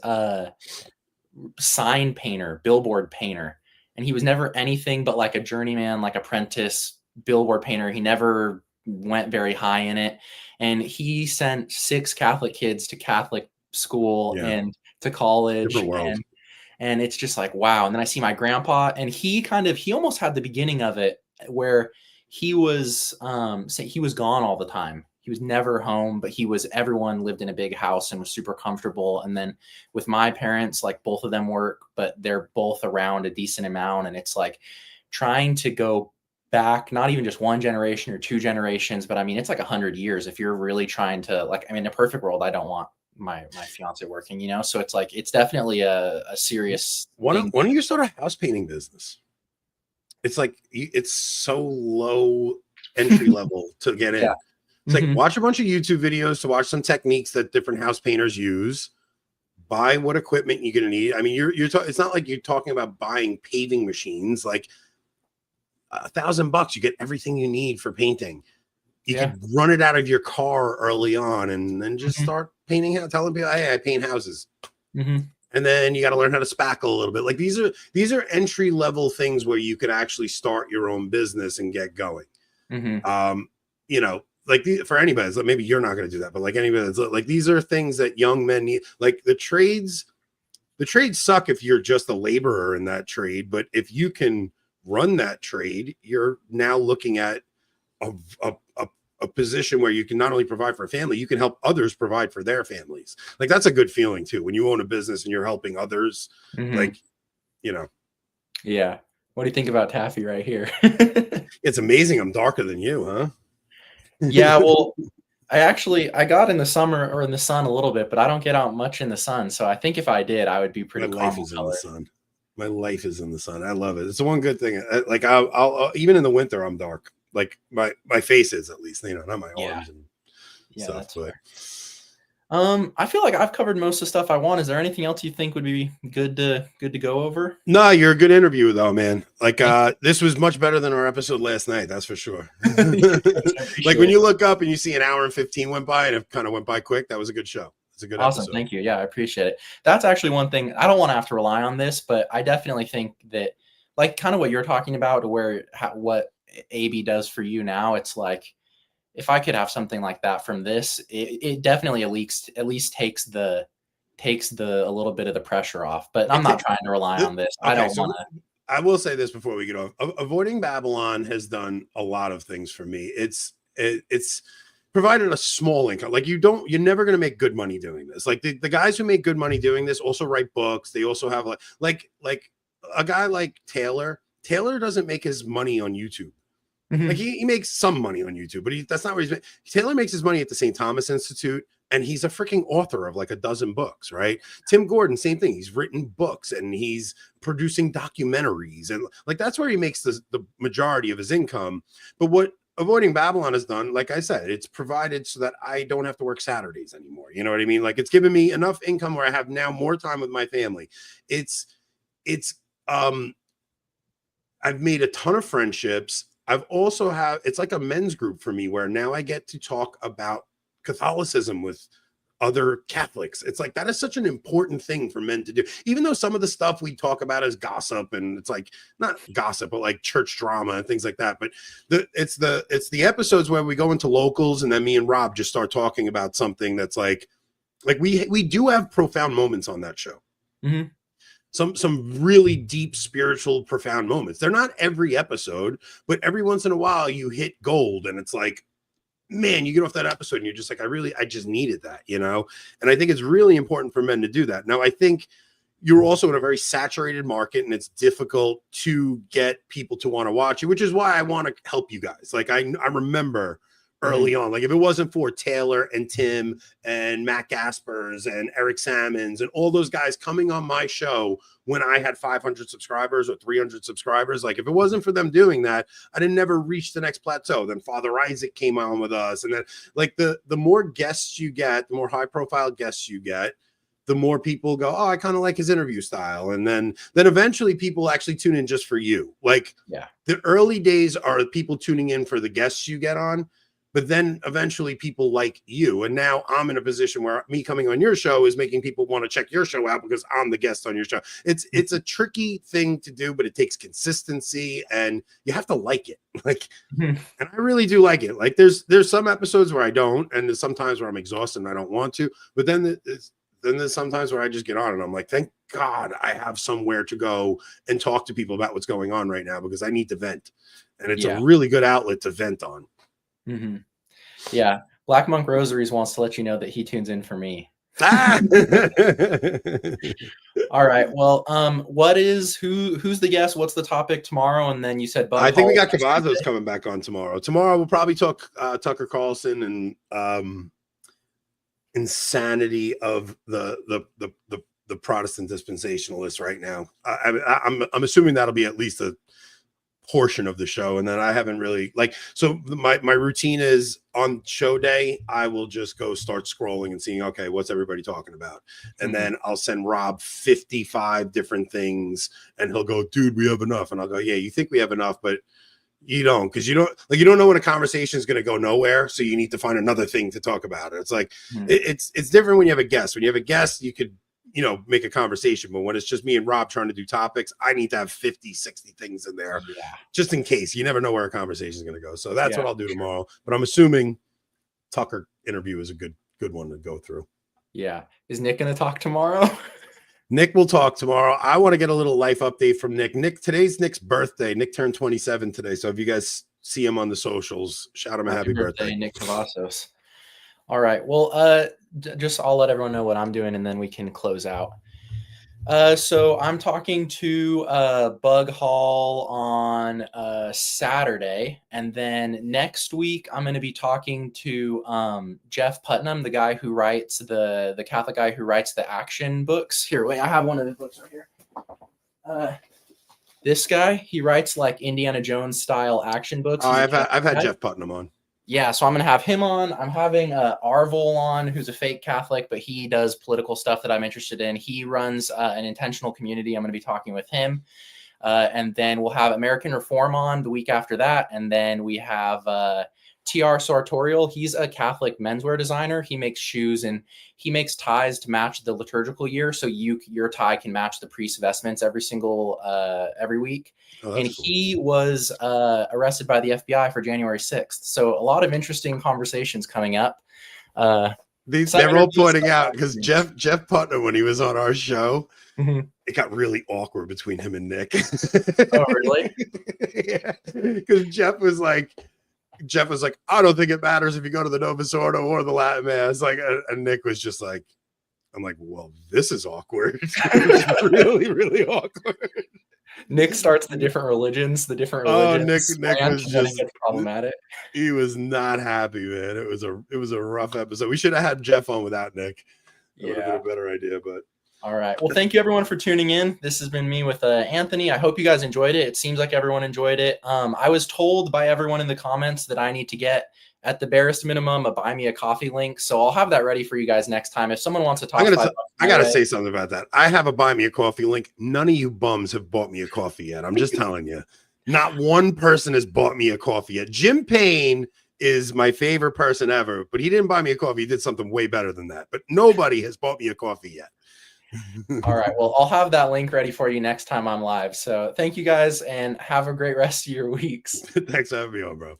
sign painter, billboard painter, and he was never anything but like a journeyman, like apprentice billboard painter. He never went very high in it, and he sent 6 Catholic kids to Catholic school and to college, and it's just like, wow. And then I see my grandpa, and he almost had the beginning of it where he was he was gone all the time. He was never home, but everyone lived in a big house and was super comfortable. And then with my parents, like both of them work, but they're both around a decent amount. And it's like trying to go back, not even just 1 generation or 2 generations, but I mean, it's like 100 years. If you're really trying to, like, I mean, in a perfect world, I don't want my fiance working, you know? So it's like, it's definitely a serious
thing. Why don't you start a house painting business? It's like, it's so low entry level to get in. It's like, watch a bunch of YouTube videos to watch some techniques that different house painters use. Buy what equipment you're going to need. I mean, it's not like you're talking about buying paving machines. Like $1,000, you get everything you need for painting. You can run it out of your car early on and then just start painting, telling people, hey, I paint houses. And then you got to learn how to spackle a little bit. Like these are entry level things where you could actually start your own business and get going. You know, like for anybody, so maybe you're not going to do that, but like anybody that's like, these are things that young men need. Like the trades suck if you're just a laborer in that trade. But if you can run that trade, you're now looking at a position where you can not only provide for a family, you can help others provide for their families. Like that's a good feeling too. When you own a business and you're helping others, like, you know.
Yeah. What do you think about Taffy right here?
It's amazing. I'm darker than you, huh?
Yeah, well, I got in the summer or in the sun a little bit, but I don't get out much in the sun. So I think if I did, I would be pretty.
My life is in the sun. My life is in the sun. I love it. It's the one good thing. Like I'll even in the winter, I'm dark. Like my face is, at least, you know, not my arms and stuff.
That's fair. I feel like I've covered most of the stuff I want. Is there anything else you think would be good to go over?
No, you're a good interviewer though, man. Like this was much better than our episode last night. That's for sure. Like when you look up and you see an hour and 15 went by and it kind of went by quick. That was a good show. It's a good episode.
Thank you. Yeah, I appreciate it. That's actually one thing. I don't want to have to rely on this, but I definitely think that, like, kind of what you're talking about, what AB does for you now, it's like, if I could have something like that from this, it definitely at least takes a little bit of the pressure off. But I'm not trying to rely on this. Okay, I don't want to.
I will say this before we get off. Avoiding Babylon has done a lot of things for me. It's provided a small income. Like you're never going to make good money doing this. Like the guys who make good money doing this also write books. They also have like a guy like Taylor. Taylor doesn't make his money on YouTube. Like he makes some money on YouTube, but that's not where he's. Taylor makes his money at the St. Thomas Institute, and he's a freaking author of like a dozen books, right? Tim Gordon, same thing. He's written books and he's producing documentaries, and like that's where he makes the majority of his income. But what Avoiding Babylon has done, like I said, it's provided so that I don't have to work Saturdays anymore. You know what I mean? Like it's given me enough income where I have now more time with my family. I've made a ton of friendships. It's like a men's group for me where now I get to talk about Catholicism with other Catholics. It's like, that is such an important thing for men to do. Even though some of the stuff we talk about is gossip and it's like, not gossip, but like church drama and things like that. But it's the episodes where we go into locals and then me and Rob just start talking about something that's like we do have profound moments on that show. Some really deep, spiritual, profound moments. They're not every episode, but every once in a while you hit gold and it's like, man, you get off that episode and you're just like, I just needed that, you know? And I think it's really important for men to do that. Now, I think you're also in a very saturated market and it's difficult to get people to want to watch you, which is why I want to help you guys. Like I remember early on. Like if it wasn't for Taylor and Tim and Matt Gaspers and Eric Sammons and all those guys coming on my show when I had 500 subscribers or 300 subscribers, like if it wasn't for them doing that, I didn't never reach the next plateau. Then Father Isaac came on with us. And then like the more guests you get, the more high profile guests you get, the more people go, oh, I kind of like his interview style. And then eventually people actually tune in just for you. Like the early days are people tuning in for the guests you get on, but then eventually people like you. And now I'm in a position where me coming on your show is making people want to check your show out because I'm the guest on your show. It's a tricky thing to do, but it takes consistency and you have to like it. Like, and I really do like it. Like there's some episodes where I don't, and there's sometimes where I'm exhausted and I don't want to, but then there's sometimes where I just get on and I'm like, thank God I have somewhere to go and talk to people about what's going on right now because I need to vent. And it's a really good outlet to vent on.
Yeah. Black Monk Rosaries wants to let you know that he tunes in for me. All right. Well, who's the guest? What's the topic tomorrow? And then you said,
I think we got Cavazos coming back on tomorrow. Tomorrow we'll probably talk Tucker Carlson and insanity of the Protestant dispensationalists right now. I'm assuming that'll be at least a portion of the show, and then I haven't really so my routine is on show day I will just go start scrolling and seeing, okay, what's everybody talking about, and then I'll send Rob 55 different things and he'll go, dude, we have enough, and I'll go, yeah, you think we have enough, but you don't, because you don't know when a conversation is going to go nowhere, so you need to find another thing to talk about. It's like it's different when you have a guest. When you have a guest, you could make a conversation, but when it's just me and Rob trying to do topics, I need to have 50, 60 things in there just in case. You never know where a conversation is going to go. So that's what I'll do tomorrow. But I'm assuming Tucker interview is a good one to go through.
Yeah. Is Nick going to talk tomorrow?
Nick will talk tomorrow. I want to get a little life update from Nick. Today's Nick's birthday. Nick turned 27 today. So if you guys see him on the socials, shout him a happy birthday.
Nick Cavazos. All right. Well, just I'll let everyone know what I'm doing and then we can close out. So I'm talking to Bug Hall on Saturday, and then next week I'm going to be talking to Jeff Putnam, the guy who writes the Catholic guy who writes the action books. Here, wait, I have one of his books right here. This guy, he writes like Indiana Jones style action books.
Oh, I've had Jeff Putnam on.
Yeah, so I'm going to have him on. I'm having Arvol on, who's a fake Catholic, but he does political stuff that I'm interested in. He runs an intentional community. I'm going to be talking with him. And then we'll have American Reform on the week after that. And then we have TR Sartorial. He's a Catholic menswear designer. He makes shoes and he makes ties to match the liturgical year. So your tie can match the priest's vestments every week. Oh, and cool. He was arrested by the FBI for January 6th. So a lot of interesting conversations coming up.
They're all pointing out because Jeff Putnam, when he was on our show, it got really awkward between him and Nick.
Oh, really?
Yeah, because Jeff was like, I don't think it matters if you go to the Novus Ordo or the Latin Mass. Like, and Nick was just like, I'm like, well, this is awkward. It's really, really awkward.
Nick starts the different religions. Nick was just problematic.
He was not happy, man. It was a rough episode. We should have had Jeff on without Nick. That would have been a better idea, but.
All right. Well, thank you everyone for tuning in. This has been me with Anthony. I hope you guys enjoyed it. It seems like everyone enjoyed it. I was told by everyone in the comments that I need to get, at the barest minimum, a buy me a coffee link. So I'll have that ready for you guys next time. If someone wants to talk about it.
I got to say something about that. I have a buy me a coffee link. None of you bums have bought me a coffee yet. I'm just telling you. Not one person has bought me a coffee yet. Jim Payne is my favorite person ever, but he didn't buy me a coffee. He did something way better than that. But nobody has bought me a coffee yet.
All right. Well, I'll have that link ready for you next time I'm live. So thank you guys and have a great rest of your weeks.
Thanks for having me on, bro.